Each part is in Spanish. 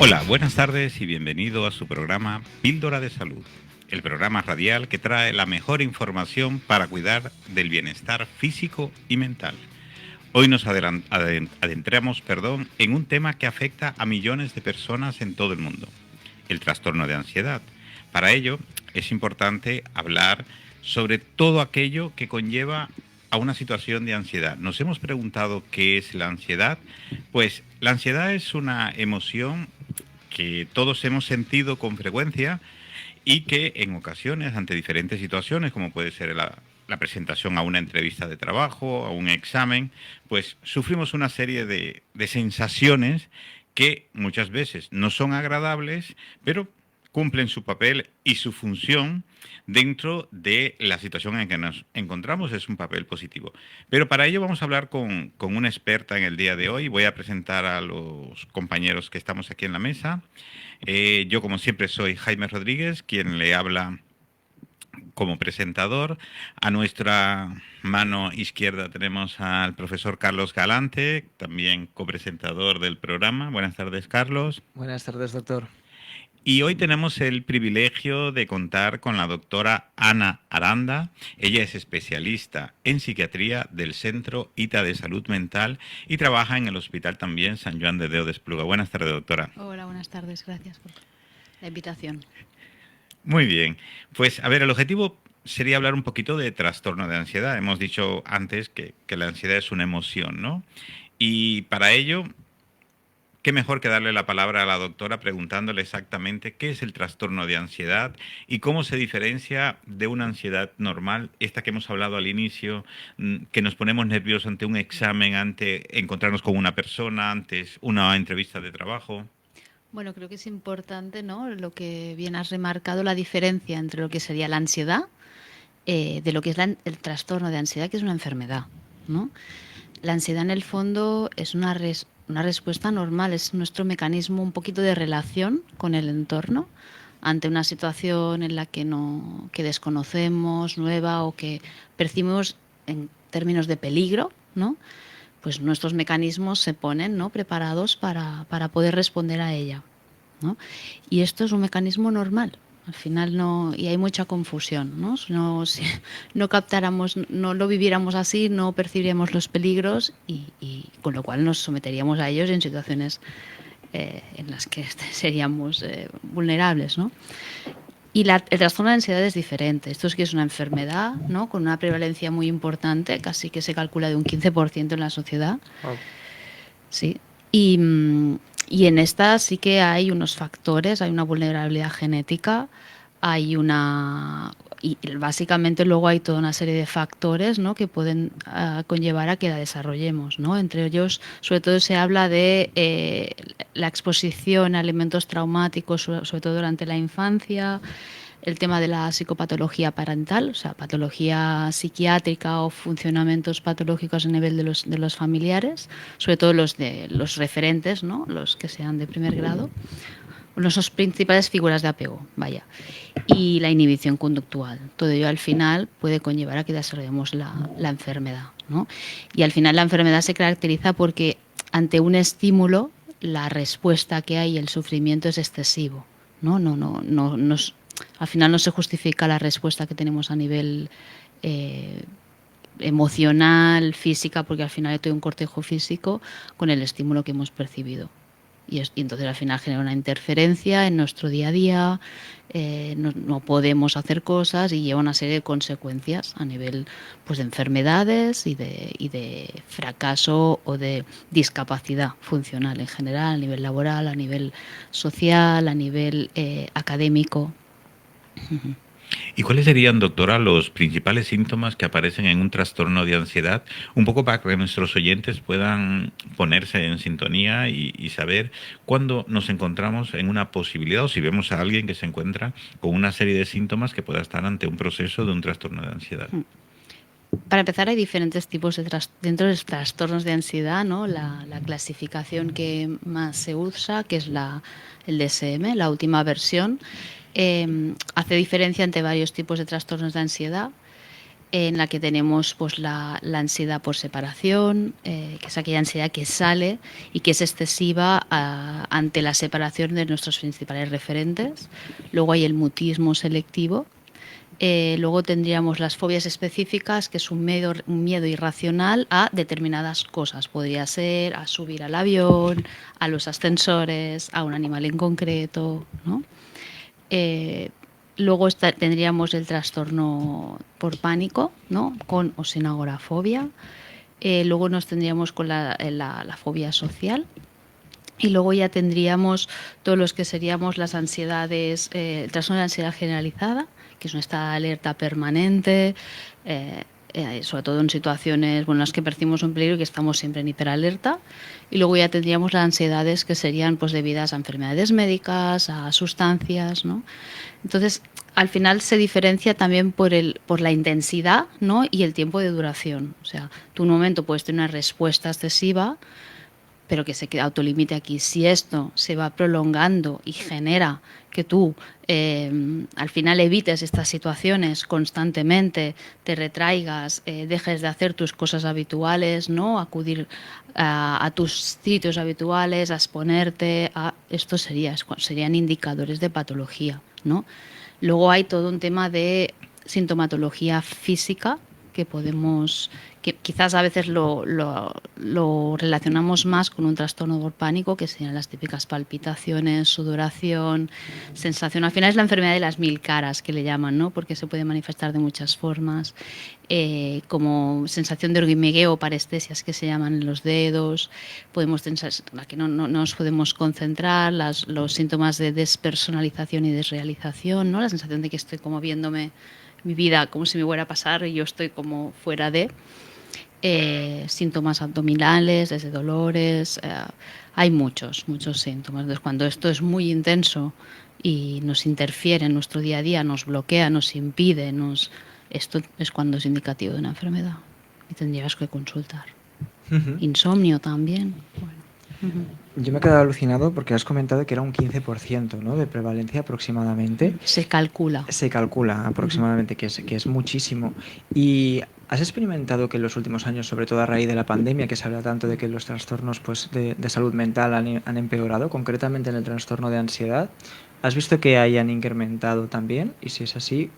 Hola, buenas tardes y bienvenido a su programa Píldora de Salud, el programa radial que trae la mejor información para cuidar del bienestar físico y mental. Hoy nos adentramos en un tema que afecta a millones de personas en todo el mundo, el trastorno de ansiedad. Para ello es importante hablar sobre todo aquello que conlleva a una situación de ansiedad. Nos hemos preguntado qué es la ansiedad. Pues la ansiedad es una emoción que todos hemos sentido con frecuencia y que en ocasiones, ante diferentes situaciones, como puede ser la presentación a una entrevista de trabajo, a un examen, pues sufrimos una serie de sensaciones que muchas veces no son agradables, pero cumplen su papel y su función dentro de la situación en que nos encontramos, es un papel positivo. Pero para ello vamos a hablar con una experta en el día de hoy. Voy a presentar a los compañeros que estamos aquí en la mesa. Yo, como siempre, soy Jaime Rodríguez, quien le habla como presentador. A nuestra mano izquierda tenemos al profesor Carlos Galante, también copresentador del programa. Buenas tardes, Carlos. Buenas tardes, doctor. Y hoy tenemos el privilegio de contar con la doctora Ana Aranda. Ella es especialista en psiquiatría del Centro ITA de Salud Mental y trabaja en el Hospital también San Joan de Déu d'Espluga. Buenas tardes, doctora. Hola, buenas tardes. Gracias por la invitación. Muy bien. Pues, a ver, el objetivo sería hablar un poquito de trastorno de ansiedad. Hemos dicho antes que la ansiedad es una emoción, ¿no? Y para ello, qué mejor que darle la palabra a la doctora preguntándole exactamente qué es el trastorno de ansiedad y cómo se diferencia de una ansiedad normal, esta que hemos hablado al inicio, que nos ponemos nerviosos ante un examen, ante encontrarnos con una persona, antes una entrevista de trabajo. Bueno, creo que es importante, ¿no? Lo que bien has remarcado, la diferencia entre lo que sería la ansiedad, de lo que es el trastorno de ansiedad, que es una enfermedad, ¿no? La ansiedad, en el fondo, es una respuesta normal, es nuestro mecanismo un poquito de relación con el entorno ante una situación en la que desconocemos, nueva o que percibimos en términos de peligro, ¿no? Pues nuestros mecanismos se ponen, ¿no?, preparados para poder responder a ella, ¿no? Y esto es un mecanismo normal. Al final no, y hay mucha confusión, ¿no? Si no captáramos, no lo viviéramos así, no percibiríamos los peligros y con lo cual nos someteríamos a ellos en situaciones en las que seríamos vulnerables, ¿no? Y el trastorno de ansiedad es diferente. Esto es que es una enfermedad, ¿no?, con una prevalencia muy importante, casi que se calcula de un 15% en la sociedad. Oh. Sí. Y en esta sí que hay unos factores, hay una vulnerabilidad genética, hay una... Y básicamente luego hay toda una serie de factores, ¿no?, que pueden conllevar a que la desarrollemos, ¿no? Entre ellos, sobre todo se habla de la exposición a elementos traumáticos, sobre todo durante la infancia, el tema de la psicopatología parental, o sea, patología psiquiátrica o funcionamientos patológicos a nivel de los familiares, sobre todo los referentes, ¿no?, los que sean de primer grado, nuestras principales figuras de apego, vaya, y la inhibición conductual. Todo ello al final puede conllevar a que desarrollemos la enfermedad, ¿no? Y al final la enfermedad se caracteriza porque ante un estímulo la respuesta que hay, el sufrimiento es excesivo, ¿no? Al final no se justifica la respuesta que tenemos a nivel emocional, física, porque al final hay todo un cortejo físico con el estímulo que hemos percibido. Y entonces al final genera una interferencia en nuestro día a día, no podemos hacer cosas y lleva una serie de consecuencias a nivel, pues, de enfermedades y de fracaso o de discapacidad funcional en general, a nivel laboral, a nivel social, a nivel académico. ¿Y cuáles serían, doctora, los principales síntomas que aparecen en un trastorno de ansiedad? Un poco para que nuestros oyentes puedan ponerse en sintonía y saber cuándo nos encontramos en una posibilidad o si vemos a alguien que se encuentra con una serie de síntomas que pueda estar ante un proceso de un trastorno de ansiedad. Para empezar, hay diferentes tipos dentro de los trastornos de ansiedad, ¿no? La clasificación que más se usa, que es el DSM, la última versión, hace diferencia entre varios tipos de trastornos de ansiedad. en la que tenemos pues la ansiedad por separación, que es aquella ansiedad que sale y que es excesiva ante la separación de nuestros principales referentes. Luego hay el mutismo selectivo. Luego tendríamos las fobias específicas, que es un miedo irracional a determinadas cosas. Podría ser a subir al avión, a los ascensores, a un animal en concreto, ¿no? Luego tendríamos el trastorno por pánico, ¿no? Con o sin agorafobia. Luego nos tendríamos con la fobia social. Y luego ya tendríamos todos los que seríamos las ansiedades, el trastorno de ansiedad generalizada, que es una estado de alerta permanente, sobre todo en situaciones en las que percibimos un peligro y que estamos siempre en hiperalerta. Y luego ya tendríamos las ansiedades que serían pues debidas a enfermedades médicas, a sustancias, ¿no? Entonces, al final se diferencia también por la intensidad, ¿no? Y el tiempo de duración. O sea, tú en un momento puedes tener una respuesta excesiva, pero que se autolimite aquí. Si esto se va prolongando y genera que tú al final evites estas situaciones constantemente, te retraigas, dejes de hacer tus cosas habituales, ¿no? Acudir a tus sitios habituales, a exponerte, esto serían indicadores de patología, ¿no? Luego hay todo un tema de sintomatología física que quizás a veces lo relacionamos más con un trastorno por pánico, que serían las típicas palpitaciones, sudoración, sensación. Al final es la enfermedad de las 1000 caras que le llaman, ¿no? Porque se puede manifestar de muchas formas, como sensación de hormigueo o parestesias que se llaman en los dedos. Podemos pensar que no nos podemos concentrar, los síntomas de despersonalización y desrealización, ¿no? La sensación de que estoy como viéndome mi vida como si me fuera a pasar y yo estoy como fuera de síntomas abdominales, desde dolores, hay muchos síntomas. Entonces, cuando esto es muy intenso y nos interfiere en nuestro día a día, nos bloquea, nos impide, esto es cuando es indicativo de una enfermedad y tendrías que consultar. Insomnio también. Bueno. Yo me he quedado alucinado porque has comentado que era un 15%, ¿no? De prevalencia aproximadamente. Se calcula. Se calcula aproximadamente, que es muchísimo. ¿Y has experimentado que en los últimos años, sobre todo a raíz de la pandemia, que se habla tanto de que los trastornos pues, de salud mental han empeorado, concretamente en el trastorno de ansiedad, has visto que hayan incrementado también? Y si es así,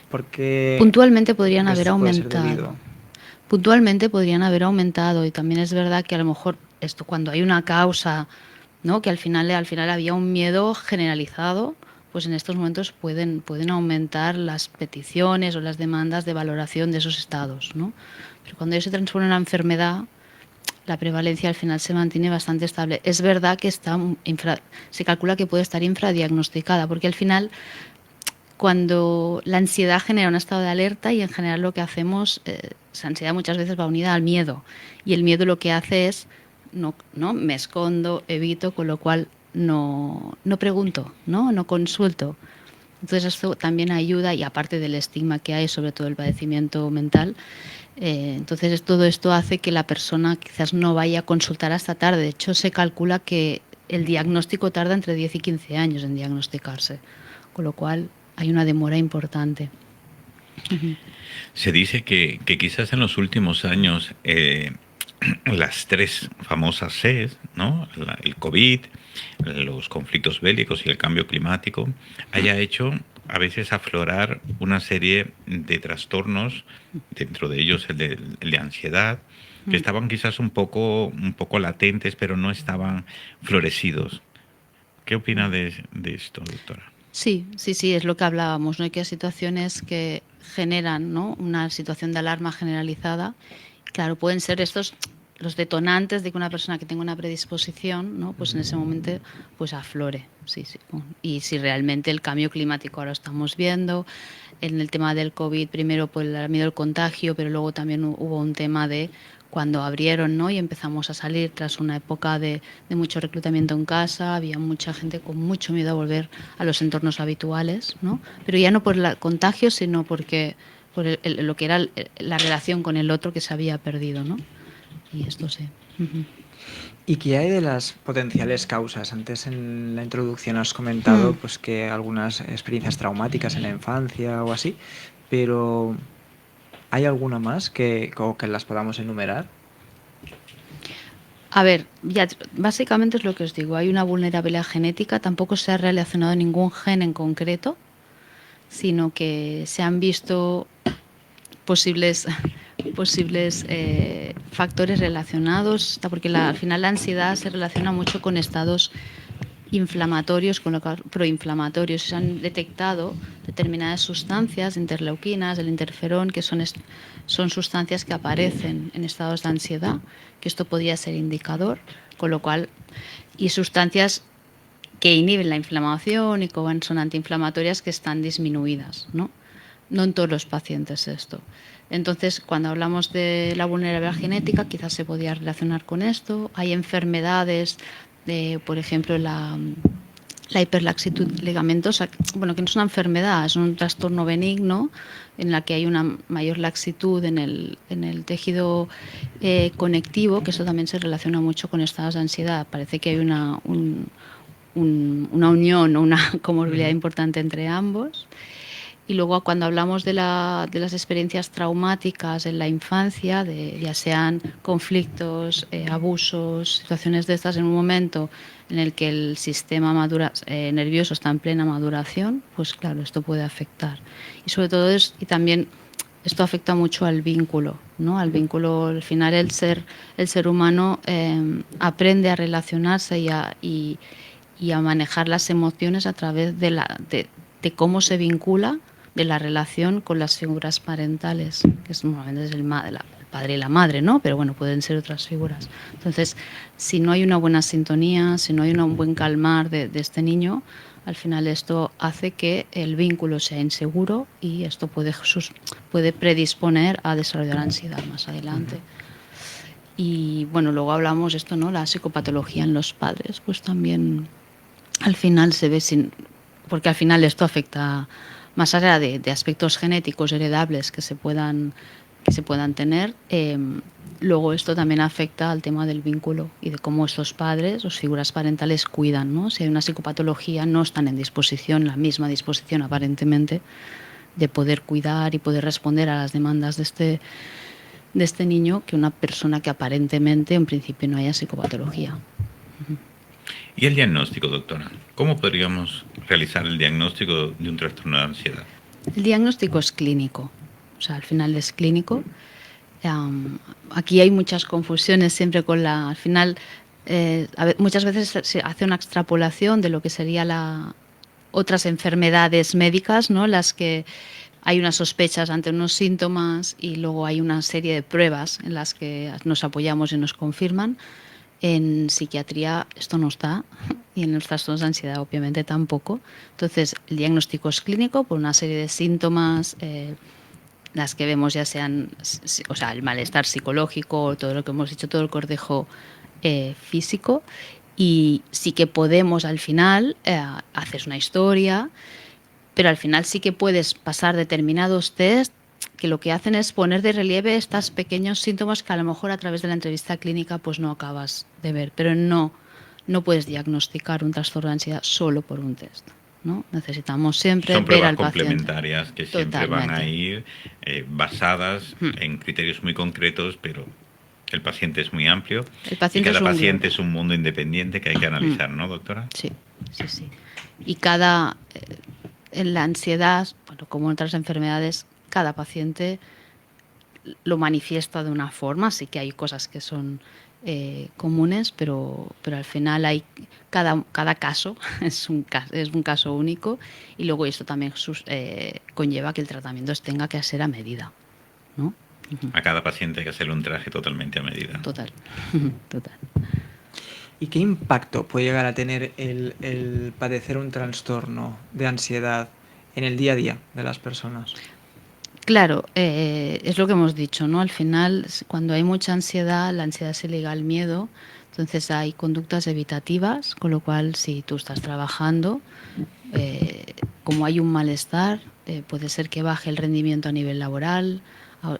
¿por qué puntualmente podrían haber esto puede ser aumentado? debido? Puntualmente podrían haber aumentado, y también es verdad que a lo mejor esto cuando hay una causa, ¿no? Que al final había un miedo generalizado, pues en estos momentos pueden aumentar las peticiones o las demandas de valoración de esos estados, ¿no? Pero cuando ello se transforma en una enfermedad, la prevalencia al final se mantiene bastante estable. Es verdad que se calcula que puede estar infradiagnosticada, porque al final cuando la ansiedad genera un estado de alerta, y en general lo que hacemos, esa ansiedad muchas veces va unida al miedo, y el miedo lo que hace es no me escondo, evito, con lo cual no pregunto, no consulto. Entonces esto también ayuda, y aparte del estigma que hay, sobre todo el padecimiento mental, entonces todo esto hace que la persona quizás no vaya a consultar hasta tarde. De hecho, se calcula que el diagnóstico tarda entre 10 y 15 años en diagnosticarse, con lo cual hay una demora importante. Se dice que quizás en los últimos años las tres famosas Cs, ¿no? El COVID, los conflictos bélicos y el cambio climático, haya hecho a veces aflorar una serie de trastornos, dentro de ellos el de ansiedad, que estaban quizás un poco latentes, pero no estaban florecidos. ¿Qué opina de esto, doctora? Sí, es lo que hablábamos, ¿no? Hay que hay situaciones que generan, ¿no? Una situación de alarma generalizada. Claro, pueden ser estos los detonantes de que una persona que tenga una predisposición, ¿no? Pues en ese momento pues aflore. Sí. Y si realmente el cambio climático ahora lo estamos viendo, en el tema del COVID, primero por el miedo al contagio, pero luego también hubo un tema de cuando abrieron, ¿no? Y empezamos a salir tras una época de mucho reclutamiento en casa, había mucha gente con mucho miedo a volver a los entornos habituales, ¿no? Pero ya no por el contagio, sino por lo que era la relación con el otro que se había perdido, ¿no? Y esto sí. ¿Y qué hay de las potenciales causas? Antes en la introducción has comentado pues que algunas experiencias traumáticas en la infancia o así, pero ¿Hay alguna más que las podamos enumerar? A ver, ya básicamente es lo que os digo, hay una vulnerabilidad genética, tampoco se ha relacionado ningún gen en concreto, sino que se han visto posibles factores relacionados, porque al final la ansiedad se relaciona mucho con estados inflamatorios, con lo cual proinflamatorios. Se han detectado determinadas sustancias, interleuquinas, el interferón, que son sustancias que aparecen en estados de ansiedad, que esto podría ser indicador, con lo cual, y sustancias que inhiben la inflamación y que son antiinflamatorias que están disminuidas, ¿no? No en todos los pacientes esto. Entonces, cuando hablamos de la vulnerabilidad genética, quizás se podría relacionar con esto. Hay enfermedades, por ejemplo, la hiperlaxitud ligamentosa, bueno, que no es una enfermedad, es un trastorno benigno en la que hay una mayor laxitud en el tejido conectivo, que eso también se relaciona mucho con estados de ansiedad. Parece que hay una unión o una comorbilidad importante entre ambos. Y luego cuando hablamos de las experiencias traumáticas en la infancia, ya sean conflictos, abusos, situaciones de estas en un momento en el que el sistema nervioso está en plena maduración, pues claro, esto puede afectar. Y sobre todo y también esto afecta mucho al vínculo, ¿no? Al vínculo, al final el ser humano aprende a relacionarse y a manejar las emociones a través de cómo se vincula, de la relación con las figuras parentales, que normalmente es el padre y la madre, ¿no? Pero bueno, pueden ser otras figuras. Entonces, si no hay una buena sintonía, si no hay un buen calmar de este niño, al final esto hace que el vínculo sea inseguro y esto puede predisponer a desarrollar ansiedad más adelante. Y bueno, luego hablamos esto, ¿no? La psicopatología en los padres, pues también al final se ve porque al final esto afecta más allá de aspectos genéticos heredables que se puedan tener, luego esto también afecta al tema del vínculo y de cómo estos padres, las figuras parentales, cuidan, ¿no? Si hay una psicopatología, no están en la misma disposición aparentemente, de poder cuidar y poder responder a las demandas de este niño, que una persona que aparentemente en principio no haya psicopatología. ¿Y el diagnóstico, doctora? ¿Cómo podríamos realizar el diagnóstico de un trastorno de ansiedad? El diagnóstico es clínico, o sea, al final es clínico. Aquí hay muchas confusiones siempre al final, muchas veces se hace una extrapolación de lo que sería otras enfermedades médicas, ¿no? Las que hay unas sospechas ante unos síntomas y luego hay una serie de pruebas en las que nos apoyamos y nos confirman. En psiquiatría esto no está, y en los trastornos de ansiedad obviamente tampoco. Entonces el diagnóstico es clínico por una serie de síntomas, las que vemos ya sean, o sea, el malestar psicológico, todo lo que hemos dicho, todo el cortejo físico, y sí que podemos al final hacer una historia, pero al final sí que puedes pasar determinados test que lo que hacen es poner de relieve estos pequeños síntomas que a lo mejor a través de la entrevista clínica pues no acabas de ver, pero no puedes diagnosticar un trastorno de ansiedad solo por un test, ¿no? Necesitamos siempre ver al paciente. Son pruebas complementarias que siempre van a ir basadas en criterios muy concretos, pero el paciente es muy amplio y cada paciente es un mundo independiente que hay que analizar, ¿no, doctora? Sí. Y en la ansiedad, bueno, como en otras enfermedades, cada paciente lo manifiesta de una forma. Sí que hay cosas que son comunes, pero al final hay cada caso es un caso único, y luego esto también conlleva que el tratamiento tenga que ser a medida, ¿no? A cada paciente hay que hacerle un traje totalmente a medida. Total. ¿Y qué impacto puede llegar a tener el padecer un trastorno de ansiedad en el día a día de las personas? Claro, es lo que hemos dicho, ¿no? Al final, cuando hay mucha ansiedad, la ansiedad se liga al miedo, entonces hay conductas evitativas, con lo cual si tú estás trabajando, como hay un malestar, puede ser que baje el rendimiento a nivel laboral,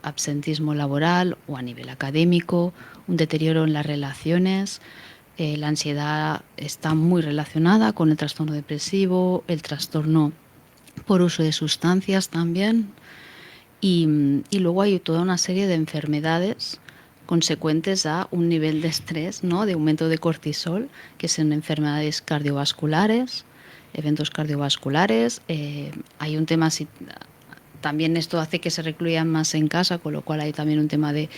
absentismo laboral o a nivel académico, un deterioro en las relaciones. La ansiedad está muy relacionada con el trastorno depresivo, el trastorno por uso de sustancias también. Y luego hay toda una serie de enfermedades consecuentes a un nivel de estrés, ¿no? De aumento de cortisol, que son enfermedades cardiovasculares, eventos cardiovasculares. Hay un tema, también esto hace que se recluyan más en casa, con lo cual hay también un tema de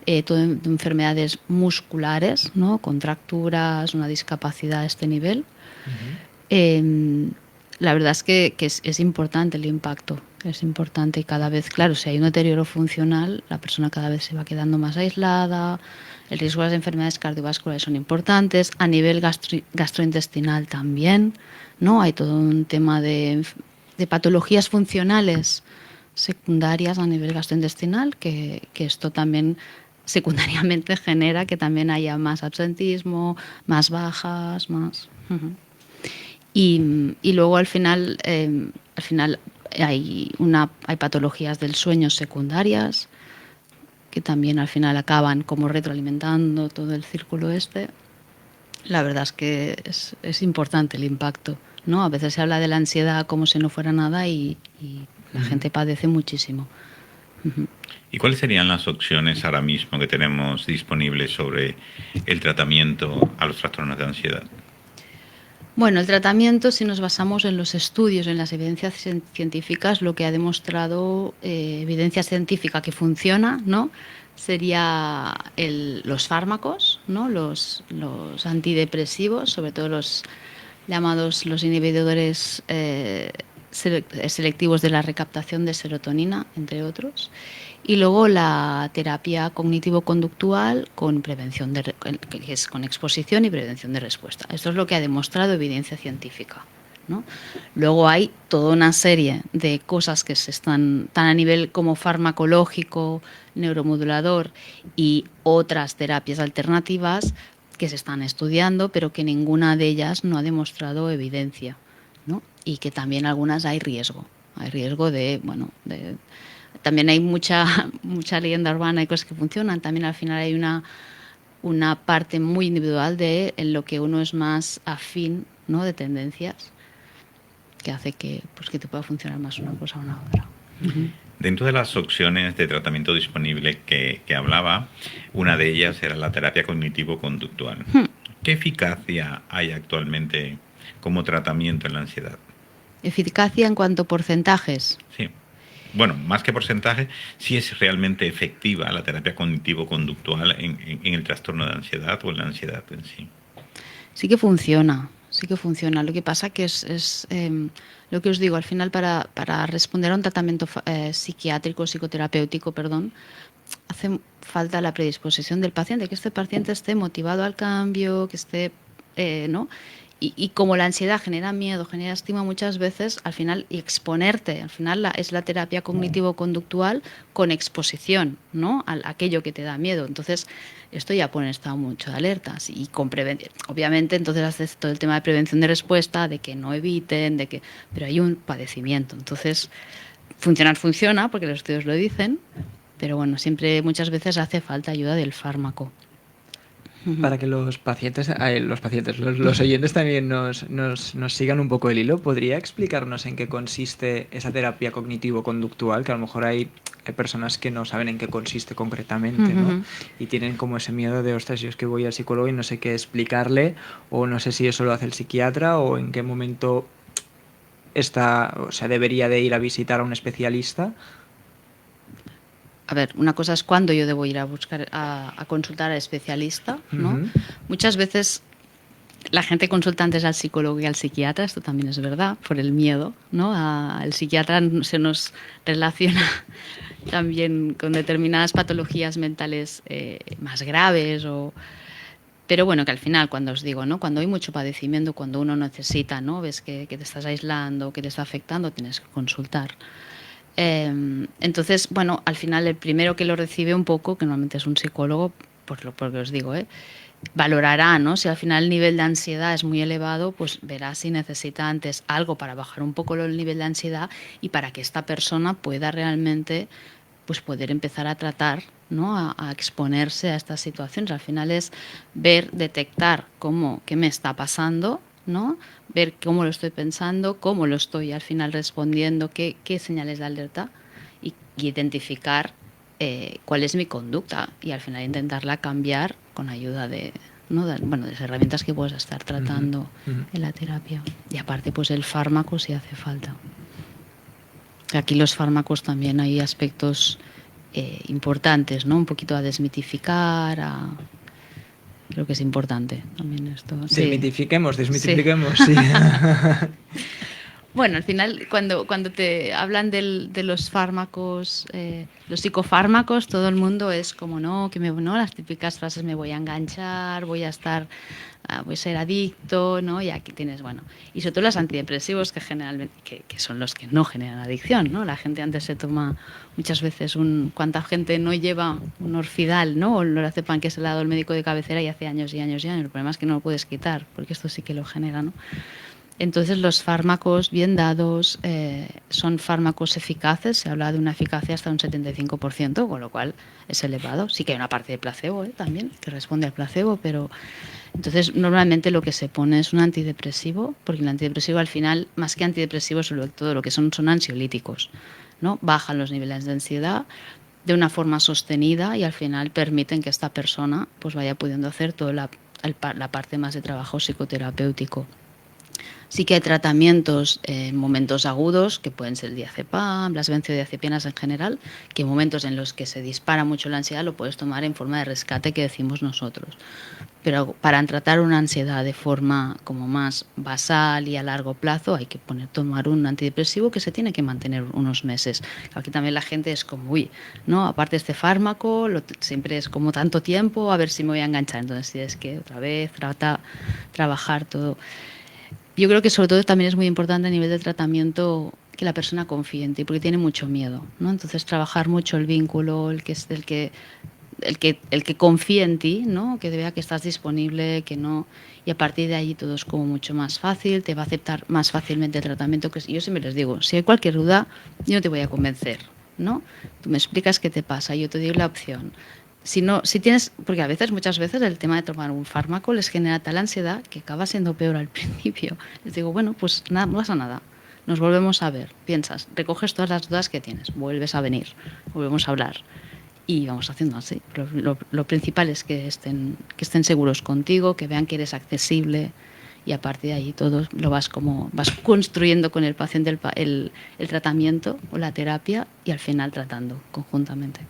enfermedades musculares, ¿no? Contracturas, una discapacidad a este nivel. La verdad es que es importante el impacto, es importante, y cada vez, claro, si hay un deterioro funcional, la persona cada vez se va quedando más aislada, el riesgo de las enfermedades cardiovasculares son importantes, a nivel gastrointestinal también, ¿no? Hay todo un tema de patologías funcionales secundarias a nivel gastrointestinal, que esto también secundariamente genera que también haya más absentismo, más bajas, más... Y luego al final hay patologías del sueño secundarias que también al final acaban como retroalimentando todo el círculo este. La verdad es que es importante el impacto, ¿no? A veces se habla de la ansiedad como si no fuera nada y la gente padece muchísimo. ¿Y cuáles serían las opciones ahora mismo que tenemos disponibles sobre el tratamiento a los trastornos de ansiedad? Bueno, el tratamiento, si nos basamos en los estudios, en las evidencias científicas, lo que ha demostrado evidencia científica que funciona, ¿no? Sería los fármacos, ¿no? Los antidepresivos, sobre todo los llamados los inhibidores selectivos de la recaptación de serotonina, entre otros. Y luego la terapia cognitivo-conductual con prevención que es con exposición y prevención de respuesta. Esto es lo que ha demostrado evidencia científica, ¿no? Luego hay toda una serie de cosas que se están tan a nivel como farmacológico, neuromodulador y otras terapias alternativas que se están estudiando, pero que ninguna de ellas no ha demostrado evidencia, ¿no? Y que también algunas hay riesgo de, bueno, también hay mucha leyenda urbana y cosas que funcionan. También al final hay una parte muy individual en lo que uno es más afín, ¿no? De tendencias, que hace que te pueda funcionar más una cosa o una otra. Dentro de las opciones de tratamiento disponibles que hablaba, una de ellas era la terapia cognitivo-conductual. ¿Qué eficacia hay actualmente como tratamiento en la ansiedad? ¿Eficacia en cuanto a porcentajes? Sí. Bueno, más que porcentaje, sí es realmente efectiva la terapia cognitivo-conductual en el trastorno de ansiedad o en la ansiedad en sí. Sí que funciona. Lo que pasa que es lo que os digo, al final para responder a un tratamiento psiquiátrico, psicoterapéutico, hace falta la predisposición del paciente, que este paciente esté motivado al cambio, que esté, ¿no? Y como la ansiedad genera miedo, genera estima muchas veces, al final, y exponerte, al final es la terapia cognitivo-conductual con exposición, ¿no? A aquello que te da miedo. Entonces, esto ya pone estado mucho de alertas. Y con obviamente, entonces haces todo el tema de prevención de respuesta, de que no eviten, pero hay un padecimiento. Entonces, funciona, porque los estudios lo dicen, pero bueno, muchas veces hace falta ayuda del fármaco. Para que los oyentes también nos sigan un poco el hilo, ¿podría explicarnos en qué consiste esa terapia cognitivo-conductual? Que a lo mejor hay personas que no saben en qué consiste concretamente, ¿no? Y tienen como ese miedo de, ostras, yo es que voy al psicólogo y no sé qué explicarle, o no sé si eso lo hace el psiquiatra, o en qué momento debería de ir a visitar a un especialista. A ver, una cosa es cuándo yo debo ir a consultar al especialista, ¿no? Muchas veces la gente consulta antes al psicólogo y al psiquiatra, esto también es verdad, por el miedo, ¿no? Al psiquiatra se nos relaciona también con determinadas patologías mentales más graves pero bueno, que al final, cuando os digo, ¿no? Cuando hay mucho padecimiento, cuando uno necesita, ¿no? Ves que te estás aislando, que te está afectando, tienes que consultar. Entonces, bueno, al final el primero que lo recibe un poco, que normalmente es un psicólogo, porque os digo, valorará, ¿no? Si al final el nivel de ansiedad es muy elevado, pues verá si necesita antes algo para bajar un poco el nivel de ansiedad y para que esta persona pueda realmente pues poder empezar a tratar, ¿no? A exponerse a estas situaciones. Al final es detectar qué me está pasando, ¿no? Ver cómo lo estoy pensando, cómo lo estoy al final respondiendo, qué señales de alerta, y identificar cuál es mi conducta y al final intentarla cambiar con ayuda de, ¿no? de las herramientas que puedes estar tratando en la terapia. Y aparte, pues el fármaco si hace falta. Aquí los fármacos también hay aspectos importantes, ¿no? Un poquito a desmitificar, creo que es importante también esto. Desmitifiquemos, sí. Sí. Bueno, al final, cuando te hablan de los fármacos, los psicofármacos, todo el mundo es como, no, ¿no? Las típicas frases, me voy a enganchar, voy a ser adicto, ¿no? Y aquí tienes, bueno, y sobre todo los antidepresivos que generalmente, que son los que no generan adicción, ¿no? La gente antes se toma muchas veces ¿cuánta gente no lleva un Orfidal, ¿no? O el lorazepam que se le ha dado el médico de cabecera y hace años y años y años. El problema es que no lo puedes quitar, porque esto sí que lo genera, ¿no? Entonces los fármacos bien dados son fármacos eficaces, se habla de una eficacia hasta un 75%, con lo cual es elevado. Sí que hay una parte de placebo también, que responde al placebo, pero entonces normalmente lo que se pone es un antidepresivo, porque el antidepresivo al final, más que antidepresivo, sobre todo lo que son ansiolíticos, ¿no? Bajan los niveles de ansiedad de una forma sostenida y al final permiten que esta persona pues vaya pudiendo hacer toda la parte más de trabajo psicoterapéutico. Sí que hay tratamientos en momentos agudos, que pueden ser el diazepam, las benzodiazepinas en general, que en momentos en los que se dispara mucho la ansiedad lo puedes tomar en forma de rescate, que decimos nosotros. Pero para tratar una ansiedad de forma como más basal y a largo plazo hay que tomar un antidepresivo que se tiene que mantener unos meses. Aquí también la gente es como, uy, ¿no? Aparte de este fármaco, siempre es como tanto tiempo, a ver si me voy a enganchar. Entonces tienes que otra vez trabajar todo. Yo creo que sobre todo también es muy importante a nivel de tratamiento que la persona confíe en ti, porque tiene mucho miedo, ¿no? Entonces trabajar mucho el vínculo, el que confíe en ti, ¿no? Que vea que estás disponible, que no, y a partir de ahí todo es como mucho más fácil, te va a aceptar más fácilmente el tratamiento. Que yo siempre les digo, si hay cualquier duda, yo no te voy a convencer, ¿no? Tú me explicas qué te pasa, yo te doy la opción. Si tienes, porque muchas veces el tema de tomar un fármaco les genera tal ansiedad que acaba siendo peor al principio. Les digo, bueno, pues nada, no pasa nada. Nos volvemos a ver, piensas, recoges todas las dudas que tienes, vuelves a venir, volvemos a hablar y vamos haciendo así. Lo principal es que estén seguros contigo, que vean que eres accesible y a partir de ahí todo vas construyendo con el paciente el tratamiento o la terapia y al final tratando conjuntamente.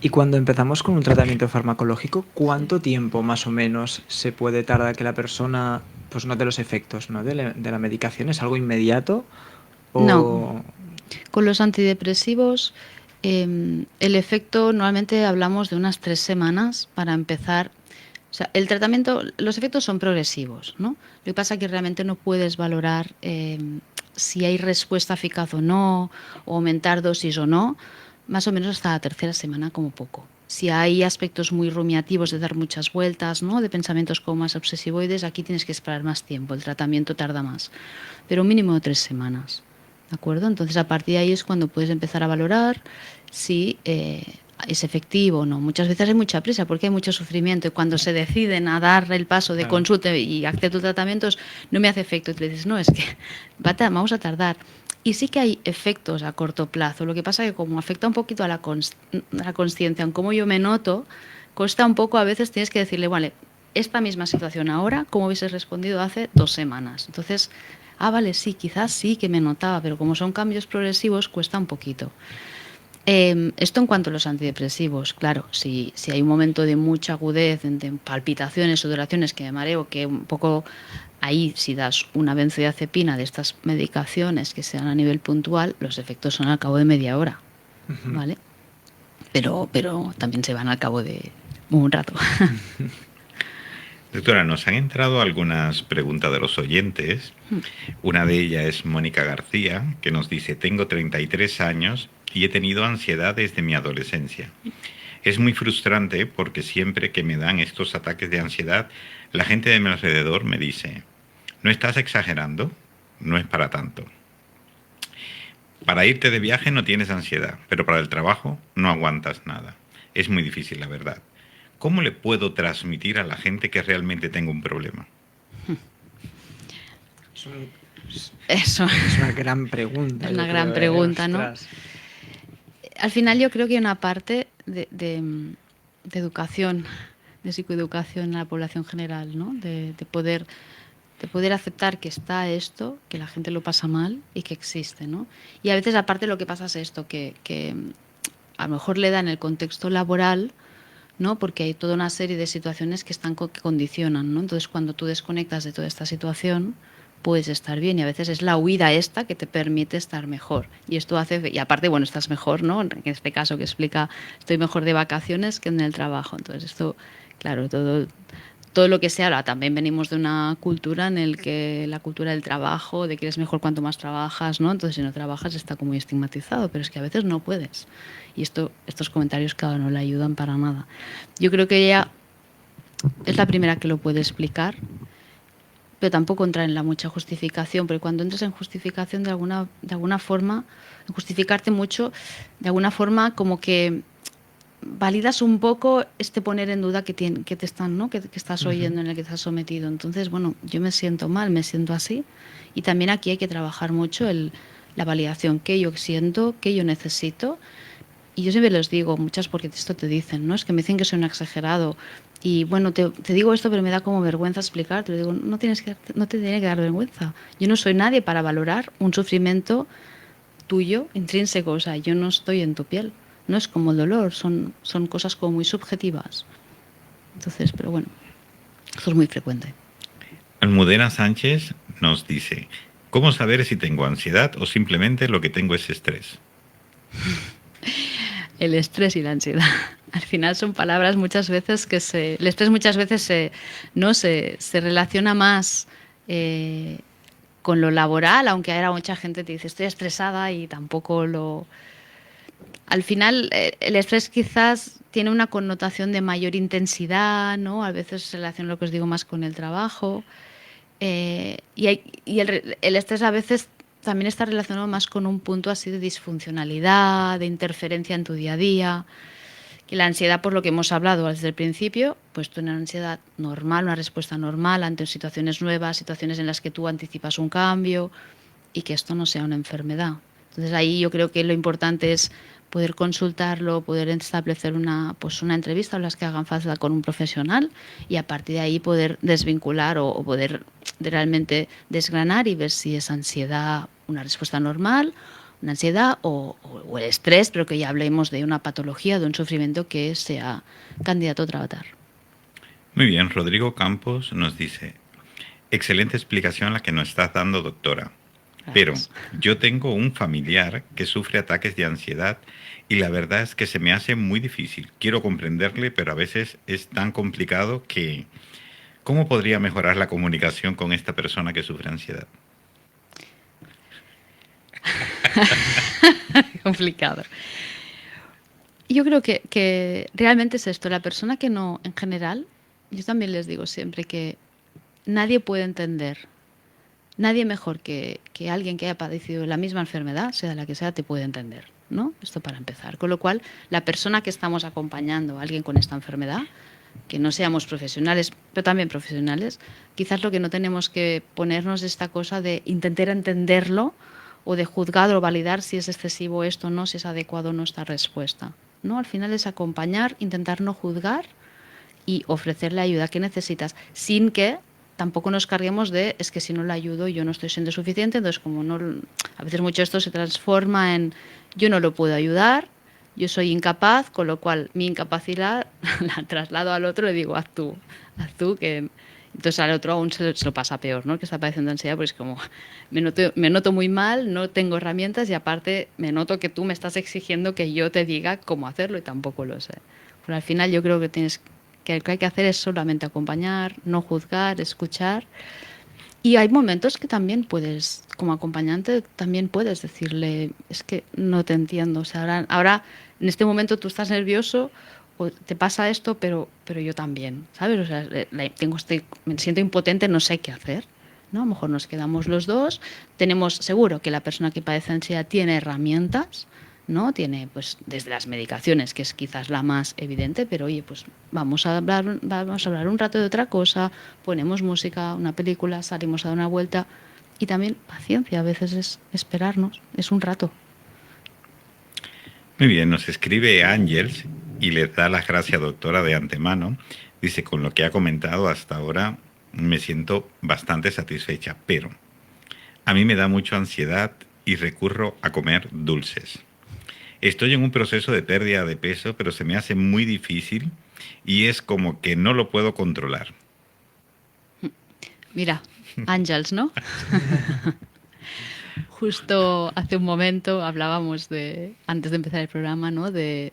Y cuando empezamos con un tratamiento farmacológico, ¿cuánto tiempo más o menos se puede tardar que la persona pues note los efectos, ¿no? de la medicación? ¿Es algo inmediato? No. Con los antidepresivos, el efecto normalmente hablamos de unas 3 semanas para empezar. O sea, el tratamiento, los efectos son progresivos, ¿no? Lo que pasa es que realmente no puedes valorar si hay respuesta eficaz o no, o aumentar dosis o no, más o menos hasta la 3.ª semana como poco. Si hay aspectos muy rumiativos de dar muchas vueltas, ¿no? De pensamientos como más obsesivoides, aquí tienes que esperar más tiempo, el tratamiento tarda más, pero un mínimo de 3 semanas, ¿de acuerdo? Entonces a partir de ahí es cuando puedes empezar a valorar si es efectivo o no. Muchas veces hay mucha prisa porque hay mucho sufrimiento y cuando se deciden a dar el paso de consulta y acceder a tus tratamientos no me hace efecto y tú le dices, no, es que vamos a tardar. Y sí que hay efectos a corto plazo. Lo que pasa es que como afecta un poquito a la consciencia, en cómo yo me noto, cuesta un poco, a veces tienes que decirle, vale, esta misma situación ahora, ¿cómo hubieses respondido hace 2 semanas? Entonces, vale, sí, quizás sí que me notaba, pero como son cambios progresivos, cuesta un poquito. Esto en cuanto a los antidepresivos, claro, si hay un momento de mucha agudez, de palpitaciones, sudoraciones, que me mareo, que un poco ahí si das una benzodiazepina de estas medicaciones que sean a nivel puntual, los efectos son al cabo de media hora, ¿vale? Pero también se van al cabo de un rato. Doctora, nos han entrado algunas preguntas de los oyentes. Una de ellas es Mónica García, que nos dice, tengo 33 años y he tenido ansiedad desde mi adolescencia. Es muy frustrante porque siempre que me dan estos ataques de ansiedad, la gente de mi alrededor me dice, ¿no estás exagerando? No es para tanto. Para irte de viaje no tienes ansiedad, pero para el trabajo no aguantas nada. Es muy difícil, la verdad. ¿Cómo le puedo transmitir a la gente que realmente tengo un problema? Eso es una gran pregunta. Es una gran pregunta, ¿no? Al final yo creo que hay una parte de educación, de psicoeducación en la población general, ¿no? De poder aceptar que está esto, que la gente lo pasa mal y que existe, ¿no? Y a veces aparte lo que pasa es esto, que a lo mejor le da en el contexto laboral, ¿no? Porque hay toda una serie de situaciones que que condicionan, ¿no? Entonces cuando tú desconectas de toda esta situación, puedes estar bien y a veces es la huida esta que te permite estar mejor. Y esto hace, y aparte, bueno, estás mejor, ¿no? En este caso que explica, estoy mejor de vacaciones que en el trabajo. Entonces esto, claro, todo lo que se habla, también venimos de una cultura en el que la cultura del trabajo, de que eres mejor cuanto más trabajas, ¿no? Entonces si no trabajas está como muy estigmatizado, pero es que a veces no puedes. Y estos comentarios, claro, no le ayudan para nada. Yo creo que ella es la primera que lo puede explicar, pero tampoco entrar en la mucha justificación, porque cuando entras en justificación de alguna forma, en justificarte mucho, de alguna forma como que validas un poco este poner en duda que te están, ¿no? Que estás oyendo, en el que estás sometido. Entonces, bueno, yo me siento mal, me siento así. Y también aquí hay que trabajar mucho la validación, qué yo siento, qué yo necesito. Y yo siempre les digo, muchas porque esto te dicen, ¿no? Es que me dicen que soy un exagerado. Y bueno, te digo esto, pero me da como vergüenza explicarte. Te digo, no te tiene que dar vergüenza. Yo no soy nadie para valorar un sufrimiento tuyo, intrínseco. O sea, yo no estoy en tu piel. No es como el dolor, son cosas como muy subjetivas. Entonces, pero bueno, esto es muy frecuente. Almudena Sánchez nos dice, ¿cómo saber si tengo ansiedad o simplemente lo que tengo es estrés? El estrés y la ansiedad. Al final son palabras muchas veces el estrés muchas veces se relaciona más con lo laboral, aunque ahora mucha gente te dice estoy estresada y tampoco lo... Al final el estrés quizás tiene una connotación de mayor intensidad, ¿no? A veces se relaciona lo que os digo más con el trabajo. El estrés a veces también está relacionado más con un punto así de disfuncionalidad, de interferencia en tu día a día. Que la ansiedad, por lo que hemos hablado desde el principio, pues tú una ansiedad normal, una respuesta normal ante situaciones nuevas, situaciones en las que tú anticipas un cambio y que esto no sea una enfermedad. Entonces ahí yo creo que lo importante es poder consultarlo, poder establecer una entrevista o las que hagan falta con un profesional y a partir de ahí poder desvincular o poder realmente desgranar y ver si es ansiedad una respuesta normal, una ansiedad o el estrés, pero que ya hablemos de una patología, de un sufrimiento que sea candidato a tratar. Muy bien, Rodrigo Campos nos dice, excelente explicación la que nos estás dando, doctora. Pero yo tengo un familiar que sufre ataques de ansiedad y la verdad es que se me hace muy difícil. Quiero comprenderle, pero a veces es tan complicado que... ¿Cómo podría mejorar la comunicación con esta persona que sufre ansiedad? Complicado. Yo creo que realmente es esto. La persona que no, en general, yo también les digo siempre que nadie puede entender. Nadie mejor que alguien que haya padecido la misma enfermedad, sea la que sea, te puede entender, ¿no? Esto para empezar. Con lo cual, la persona que estamos acompañando a alguien con esta enfermedad, que no seamos profesionales, pero también profesionales, quizás lo que no tenemos que ponernos esta cosa de intentar entenderlo o de juzgar o validar si es excesivo esto o no, si es adecuado o no esta respuesta, ¿no? Al final es acompañar, intentar no juzgar y ofrecerle ayuda que necesitas, sin que tampoco nos carguemos de es que si no le ayudo yo no estoy siendo suficiente, entonces como no, a veces mucho esto se transforma en yo no lo puedo ayudar, yo soy incapaz, con lo cual mi incapacidad la traslado al otro y le digo haz tú, que entonces al otro aún se lo pasa peor, ¿no? Que está padeciendo ansiedad, pues como me noto muy mal, no tengo herramientas y aparte me noto que tú me estás exigiendo que yo te diga cómo hacerlo y tampoco lo sé. Pero al final yo creo que lo que hay que hacer es solamente acompañar, no juzgar, escuchar. Y hay momentos que también puedes, como acompañante, también puedes decirle, es que no te entiendo. O sea, ahora en este momento tú estás nervioso o te pasa esto, pero yo también, ¿sabes? O sea, me siento impotente, no sé qué hacer, ¿no? A lo mejor nos quedamos los dos. Tenemos seguro que la persona que padece ansiedad tiene herramientas, ¿no? Tiene, pues, desde las medicaciones, que es quizás la más evidente, pero oye, pues vamos a hablar un rato de otra cosa, ponemos música, una película, salimos a dar una vuelta y también paciencia, a veces es esperarnos, es un rato. Muy bien, nos escribe Ángels y le da las gracias, doctora, de antemano. Dice, con lo que ha comentado hasta ahora me siento bastante satisfecha, pero a mí me da mucha ansiedad y recurro a comer dulces. Estoy en un proceso de pérdida de peso, pero se me hace muy difícil y es como que no lo puedo controlar. Mira, Ángels, ¿no? Justo hace un momento hablábamos antes de empezar el programa, ¿no? De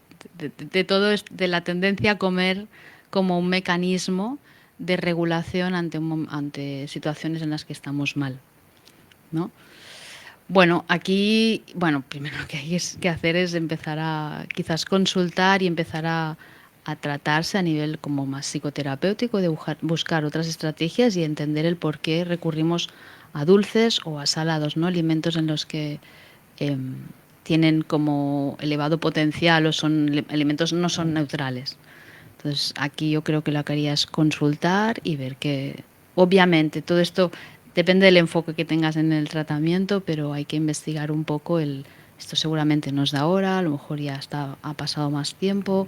todo de la tendencia a comer como un mecanismo de regulación ante situaciones en las que estamos mal, ¿no? Bueno, aquí, primero lo que hay que hacer es empezar a quizás consultar y empezar a tratarse a nivel como más psicoterapéutico, de buscar otras estrategias y entender el por qué recurrimos a dulces o a salados, ¿no? Alimentos en los que tienen como elevado potencial o son alimentos no son neutrales. Entonces aquí yo creo que lo que haría es consultar y ver que obviamente todo esto depende del enfoque que tengas en el tratamiento, pero hay que investigar un poco esto seguramente no es de ahora, a lo mejor ya ha pasado más tiempo.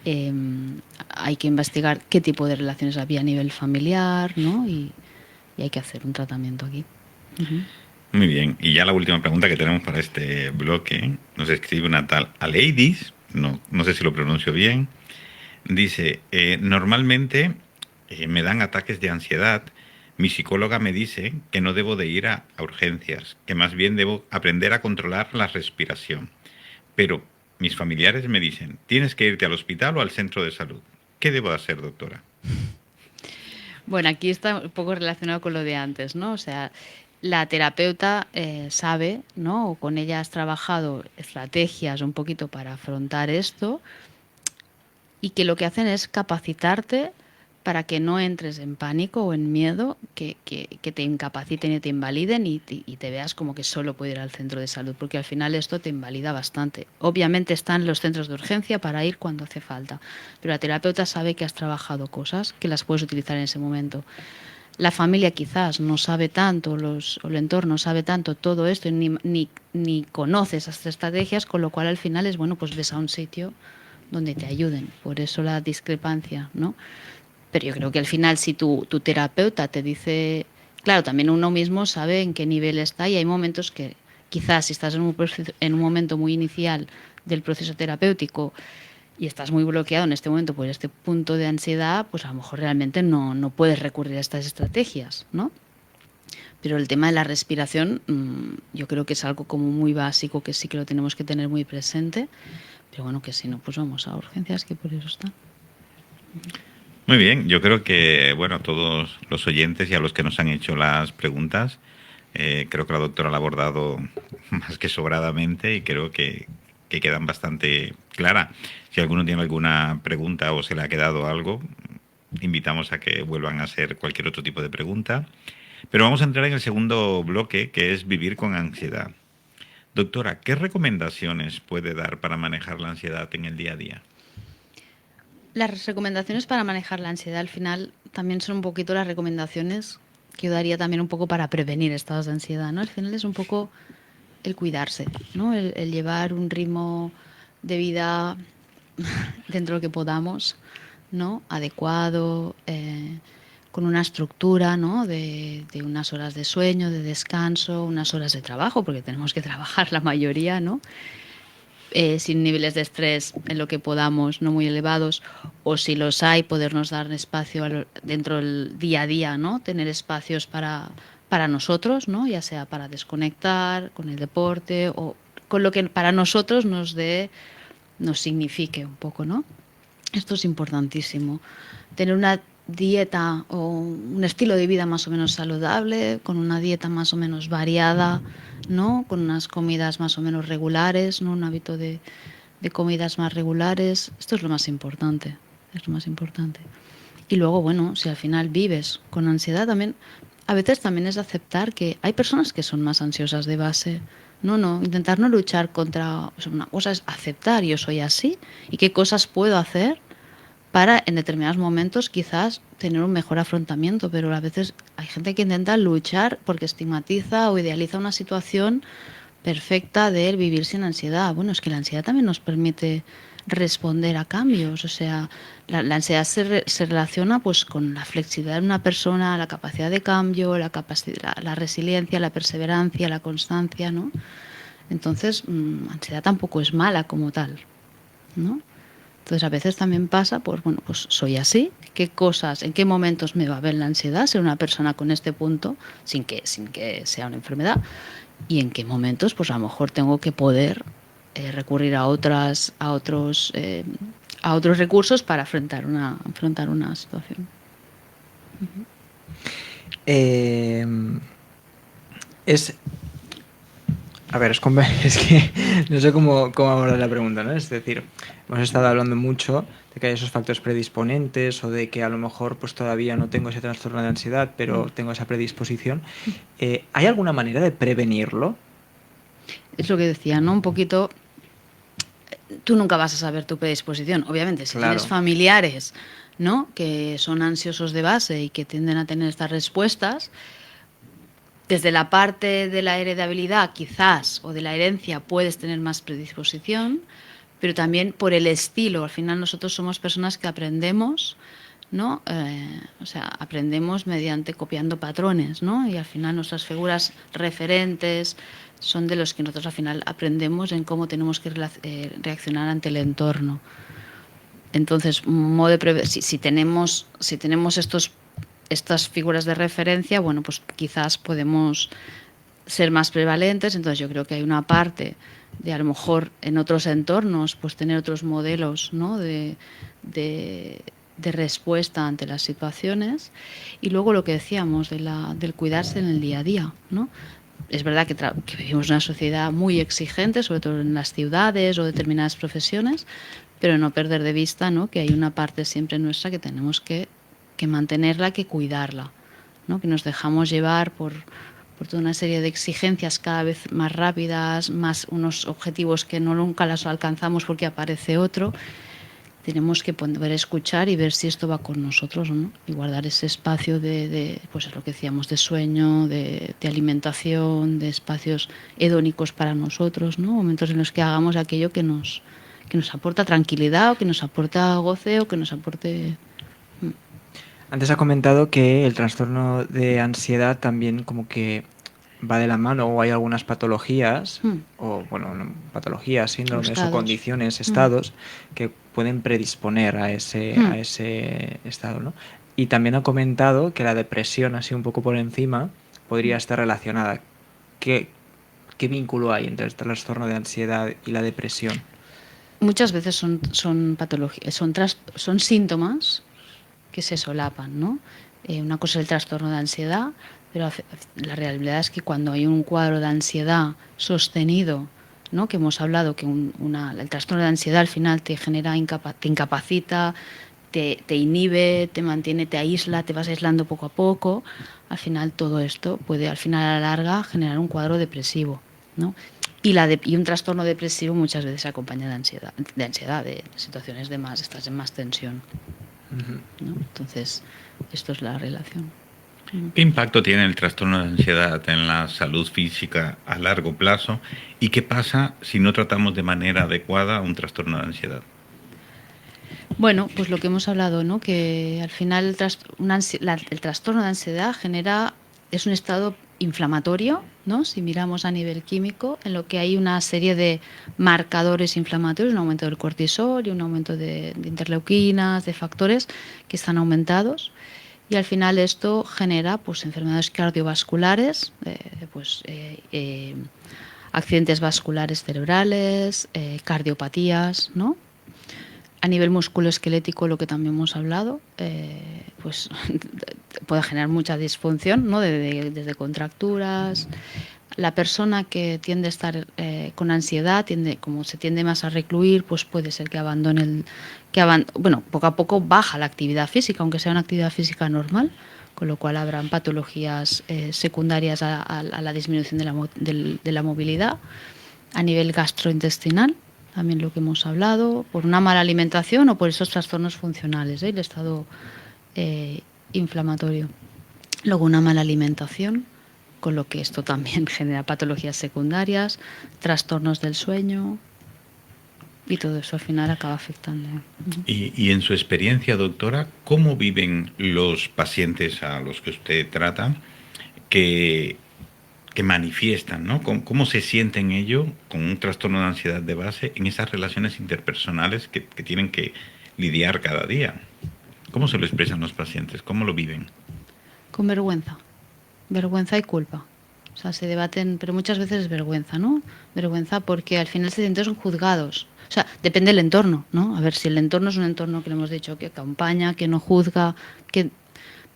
Hay que investigar qué tipo de relaciones había a nivel familiar, ¿no? Y hay que hacer un tratamiento aquí. Uh-huh. Muy bien, y ya la última pregunta que tenemos para este bloque, nos escribe una tal Aleidis, no sé si lo pronuncio bien, dice, normalmente me dan ataques de ansiedad, mi psicóloga me dice que no debo de ir a urgencias, que más bien debo aprender a controlar la respiración, pero mis familiares me dicen, tienes que irte al hospital o al centro de salud. ¿Qué debo hacer, doctora? Bueno, aquí está un poco relacionado con lo de antes, ¿no? O sea, la terapeuta sabe, ¿no? O con ella has trabajado estrategias un poquito para afrontar esto y que lo que hacen es capacitarte para que no entres en pánico o en miedo, que te incapaciten y te invaliden y te veas como que solo puedes ir al centro de salud, porque al final esto te invalida bastante. Obviamente están los centros de urgencia para ir cuando hace falta, pero la terapeuta sabe que has trabajado cosas que las puedes utilizar en ese momento. La familia quizás no sabe tanto, o el entorno sabe tanto todo esto, ni conoce esas estrategias, con lo cual al final es bueno, pues ves a un sitio donde te ayuden. Por eso la discrepancia, ¿no? Pero yo creo que al final si tu terapeuta te dice, claro, también uno mismo sabe en qué nivel está y hay momentos que quizás si estás en un momento muy inicial del proceso terapéutico y estás muy bloqueado en este momento por este punto de ansiedad, pues a lo mejor realmente no puedes recurrir a estas estrategias, ¿no? Pero el tema de la respiración yo creo que es algo como muy básico que sí que lo tenemos que tener muy presente, pero bueno, que si no, pues vamos a urgencias, que por eso está. Muy bien, yo creo que, bueno, a todos los oyentes y a los que nos han hecho las preguntas, creo que la doctora la ha abordado más que sobradamente y creo que quedan bastante claras. Si alguno tiene alguna pregunta o se le ha quedado algo, invitamos a que vuelvan a hacer cualquier otro tipo de pregunta. Pero vamos a entrar en el segundo bloque, que es vivir con ansiedad. Doctora, ¿qué recomendaciones puede dar para manejar la ansiedad en el día a día? Las recomendaciones para manejar la ansiedad al final también son un poquito las recomendaciones que yo daría también un poco para prevenir estados de ansiedad, ¿no? Al final es un poco el cuidarse, ¿no? El llevar un ritmo de vida dentro de lo que podamos, ¿no? Adecuado, con una estructura, ¿no? De unas horas de sueño, de descanso, unas horas de trabajo, porque tenemos que trabajar la mayoría, ¿no? Sin niveles de estrés en lo que podamos, no muy elevados, o si los hay, podernos dar espacio dentro del día a día, ¿no? Tener espacios para nosotros, ¿no? Ya sea para desconectar, con el deporte o con lo que para nosotros nos signifique un poco, ¿no? Esto es importantísimo. Tener una dieta o un estilo de vida más o menos saludable, con una dieta más o menos variada, ¿no? Con unas comidas más o menos regulares, ¿no? Un hábito de comidas más regulares. Esto es lo más importante, es lo más importante. Y luego, bueno, si al final vives con ansiedad también, a veces también es aceptar que hay personas que son más ansiosas de base. No, intentar no luchar contra... O sea, una cosa es aceptar, yo soy así, y qué cosas puedo hacer para en determinados momentos quizás tener un mejor afrontamiento, pero a veces hay gente que intenta luchar porque estigmatiza o idealiza una situación perfecta del vivir sin ansiedad. Bueno, es que la ansiedad también nos permite responder a cambios. O sea, la ansiedad se relaciona pues con la flexibilidad de una persona, la capacidad de cambio, la resiliencia, la perseverancia, la constancia, ¿no? Entonces, ansiedad tampoco es mala como tal, ¿no? Entonces, a veces también pasa, pues bueno, pues soy así, qué cosas, en qué momentos me va a ver la ansiedad, ser una persona con este punto, sin que sea una enfermedad, y en qué momentos, pues a lo mejor tengo que poder recurrir a otros recursos para afrontar una situación. A ver, es que no sé cómo abordar la pregunta, ¿no? Es decir, hemos estado hablando mucho de que hay esos factores predisponentes o de que a lo mejor pues todavía no tengo ese trastorno de ansiedad, pero tengo esa predisposición. ¿Hay alguna manera de prevenirlo? Es lo que decía, ¿no? Un poquito, tú nunca vas a saber tu predisposición. Obviamente, si tienes familiares, ¿no?, que son ansiosos de base y que tienden a tener estas respuestas, desde la parte de la heredabilidad quizás o de la herencia puedes tener más predisposición, pero también por el estilo. Al final nosotros somos personas que aprendemos, ¿no? O sea, aprendemos mediante copiando patrones, ¿no? Y al final nuestras figuras referentes son de los que nosotros al final aprendemos en cómo tenemos que reaccionar ante el entorno. Entonces, si tenemos estas figuras de referencia, bueno, pues quizás podemos ser más prevalentes. Entonces yo creo que hay una parte de a lo mejor en otros entornos pues tener otros modelos, ¿no?, de respuesta ante las situaciones. Y luego lo que decíamos del cuidarse en el día a día, ¿no? Es verdad que vivimos en una sociedad muy exigente, sobre todo en las ciudades o determinadas profesiones, pero no perder de vista, ¿no?, que hay una parte siempre nuestra que tenemos que mantenerla, que cuidarla, ¿no? Que nos dejamos llevar por toda una serie de exigencias cada vez más rápidas, más unos objetivos que nunca los alcanzamos porque aparece otro. Tenemos que poder escuchar y ver si esto va con nosotros, ¿no? Y guardar ese espacio pues es lo que decíamos, de sueño, de alimentación, de espacios hedónicos para nosotros, ¿no? Momentos en los que hagamos aquello que nos aporta tranquilidad, o que nos aporta goce, o que nos aporte... Antes ha comentado que el trastorno de ansiedad también como que va de la mano, o hay algunas patologías, o bueno, patologías, síndromes o condiciones, estados, que pueden predisponer a ese estado, ¿no? Y también ha comentado que la depresión, así un poco por encima, podría estar relacionada. ¿Qué vínculo hay entre el trastorno de ansiedad y la depresión? Muchas veces son patologías, son síntomas que se solapan, ¿no? Una cosa es el trastorno de ansiedad, pero la realidad es que cuando hay un cuadro de ansiedad sostenido, ¿no?, que hemos hablado que el trastorno de ansiedad al final te genera, te incapacita, te inhibe, te mantiene, te aísla, te vas aislando poco a poco. Al final todo esto puede, al final a la larga, generar un cuadro depresivo, ¿no? Y un trastorno depresivo muchas veces se acompaña de ansiedad, de situaciones estás en más tensión, ¿no? Entonces, esto es la relación. ¿Qué impacto tiene el trastorno de ansiedad en la salud física a largo plazo? ¿Y qué pasa si no tratamos de manera adecuada un trastorno de ansiedad? Bueno, pues lo que hemos hablado, ¿no?, que al final el trastorno de ansiedad es un estado inflamatorio, ¿no? Si miramos a nivel químico, en lo que hay una serie de marcadores inflamatorios, un aumento del cortisol y un aumento de interleuquinas, de factores que están aumentados. Y al final esto genera pues enfermedades cardiovasculares, accidentes vasculares cerebrales, cardiopatías, ¿no? A nivel musculoesquelético, lo que también hemos hablado, pues puede generar mucha disfunción, ¿no? Desde contracturas. La persona que tiende a estar con ansiedad, como se tiende más a recluir, pues puede ser que abandone poco a poco baja la actividad física, aunque sea una actividad física normal, con lo cual habrán patologías secundarias a la disminución de la movilidad. A nivel gastrointestinal, también lo que hemos hablado, por una mala alimentación o por esos trastornos funcionales, el estado inflamatorio. Luego una mala alimentación con lo que esto también genera patologías secundarias, trastornos del sueño, y todo eso al final acaba afectando. Y en su experiencia, doctora, ¿cómo viven los pacientes a los que usted trata que manifiestan, ¿no? ¿Cómo se sienten ellos con un trastorno de ansiedad de base en esas relaciones interpersonales que tienen que lidiar cada día? ¿Cómo se lo expresan los pacientes? ¿Cómo lo viven? Con vergüenza y culpa. O sea, se debaten, pero muchas veces es vergüenza, ¿no? Vergüenza porque al final se sienten juzgados. O sea, depende del entorno, ¿no? A ver, si el entorno es un entorno que le hemos dicho que acompaña, que no juzga, que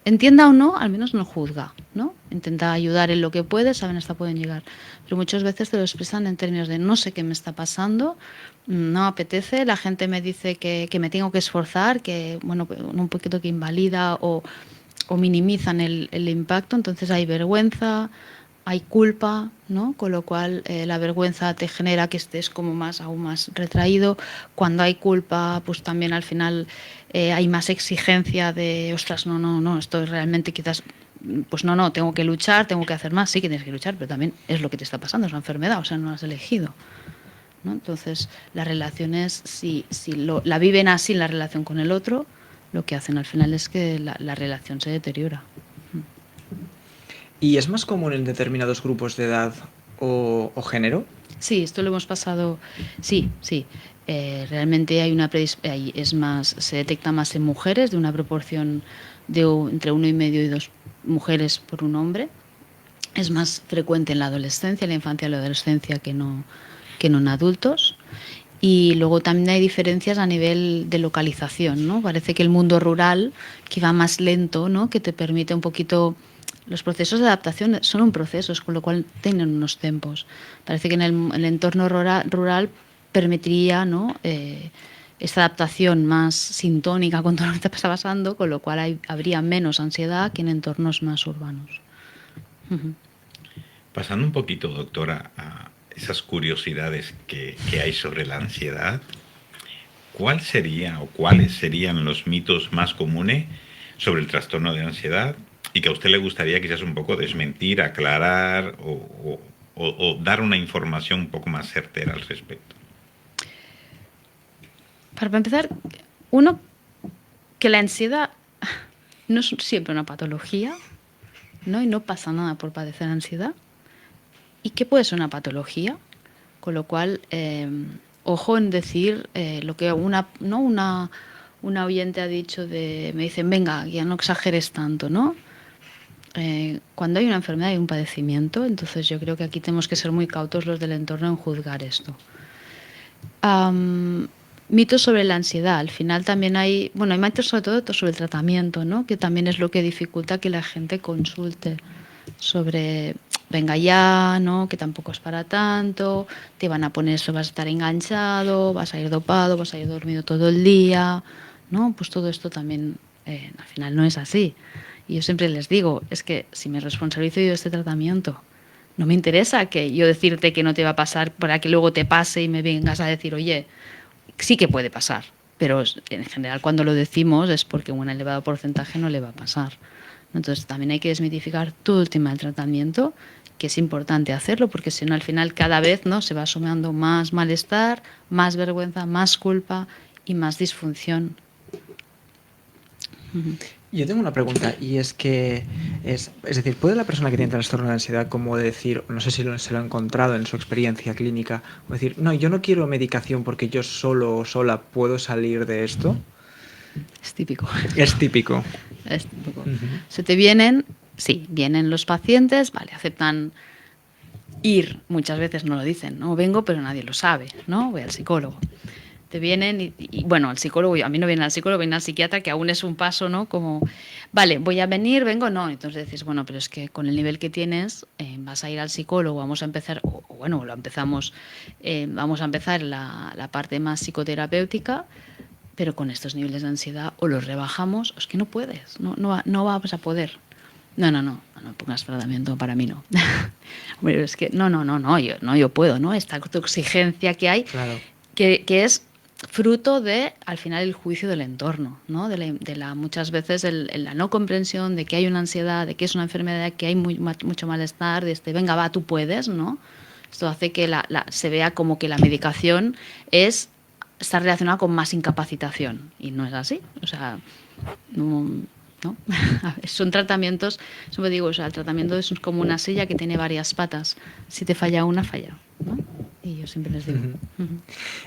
entienda o no, al menos no juzga, ¿no? Intenta ayudar en lo que puede, saben hasta pueden llegar. Pero muchas veces te lo expresan en términos de no sé qué me está pasando, no apetece, la gente me dice que me tengo que esforzar, que, bueno, un poquito que invalida o minimizan el impacto, entonces hay vergüenza, hay culpa, ¿no? Con lo cual la vergüenza te genera que estés como aún más retraído. Cuando hay culpa, pues también al final hay más exigencia de, ostras, no, esto realmente quizás, pues no, tengo que luchar, tengo que hacer más, sí que tienes que luchar, pero también es lo que te está pasando, es una enfermedad, o sea, no lo has elegido, ¿no? Entonces, las relaciones, si la viven así en la relación con el otro, lo que hacen al final es que la relación se deteriora. ¿Y es más común en determinados grupos de edad o género? Sí, esto lo hemos pasado. Sí. Realmente hay se detecta más en mujeres, de una proporción de entre 1,5 y 2 mujeres por un hombre. Es más frecuente en la adolescencia, en la infancia y la adolescencia que no en adultos. Y luego también hay diferencias a nivel de localización, ¿no? Parece que el mundo rural, que va más lento, ¿no? Que te permite un poquito. Los procesos de adaptación son un proceso, con lo cual tienen unos tiempos. Parece que en el entorno rural permitiría, ¿no? Esta adaptación más sintónica con todo lo que te está pasando, con lo cual habría menos ansiedad que en entornos más urbanos. Pasando un poquito, doctora, a esas curiosidades que hay sobre la ansiedad, ¿cuál sería o cuáles serían los mitos más comunes sobre el trastorno de ansiedad y que a usted le gustaría quizás un poco desmentir, aclarar o dar una información un poco más certera al respecto? Para empezar, uno, que la ansiedad no es siempre una patología, ¿no? Y no pasa nada por padecer ansiedad. ¿Y qué puede ser una patología? Con lo cual, ojo en decir lo que una oyente ha dicho me dicen, venga, ya no exageres tanto, ¿no? Cuando hay una enfermedad y un padecimiento, entonces yo creo que aquí tenemos que ser muy cautos los del entorno en juzgar esto. Mitos sobre la ansiedad. Al final también hay mitos sobre todo sobre el tratamiento, ¿no? Que también es lo que dificulta que la gente consulte sobre, venga ya, ¿no? Que tampoco es para tanto, te van a poner eso, vas a estar enganchado, vas a ir dopado, vas a ir dormido todo el día, ¿no? Pues todo esto también al final no es así. Y yo siempre les digo, es que si me responsabilizo yo de este tratamiento, no me interesa que yo decirte que no te va a pasar para que luego te pase y me vengas a decir, oye, sí que puede pasar, pero en general cuando lo decimos es porque un elevado porcentaje no le va a pasar. Entonces también hay que desmitificar todo el tema del tratamiento, que es importante hacerlo, porque si no al final cada vez, ¿no? Se va sumando más malestar, más vergüenza, más culpa y más disfunción. Yo tengo una pregunta y es que, es decir, ¿puede la persona que tiene trastorno de ansiedad como decir, no sé si se lo ha encontrado en su experiencia clínica, o decir, no, yo no quiero medicación porque yo solo o sola puedo salir de esto? Es típico. Es típico. Es típico. Se te vienen los pacientes, vale, aceptan ir, muchas veces no lo dicen, no vengo, pero nadie lo sabe, ¿no? Voy al psicólogo. Te vienen y bueno, al psicólogo, a mí no viene al psicólogo, viene al psiquiatra, que aún es un paso, ¿no? Como, vale, voy a venir, vengo, no. Entonces dices, bueno, pero es que con el nivel que tienes, vas a ir al psicólogo, vamos a empezar, vamos a empezar la parte más psicoterapéutica, pero con estos niveles de ansiedad o los rebajamos, es que no puedes, no vas a poder. No pongas tratamiento, para mí no. Pero es que no, yo puedo, ¿no? Esta exigencia que hay, claro. que es fruto de, al final, el juicio del entorno, ¿no? Muchas veces la no comprensión de que hay una ansiedad, de que es una enfermedad, que hay mucho malestar, de venga, va, tú puedes, ¿no? Esto hace que se vea como que la medicación está relacionada con más incapacitación, y no es así. O sea, ¿no? Son tratamientos, siempre digo, o sea, el tratamiento es como una silla que tiene varias patas. Si te falla una, falla, ¿no? Y yo siempre les digo.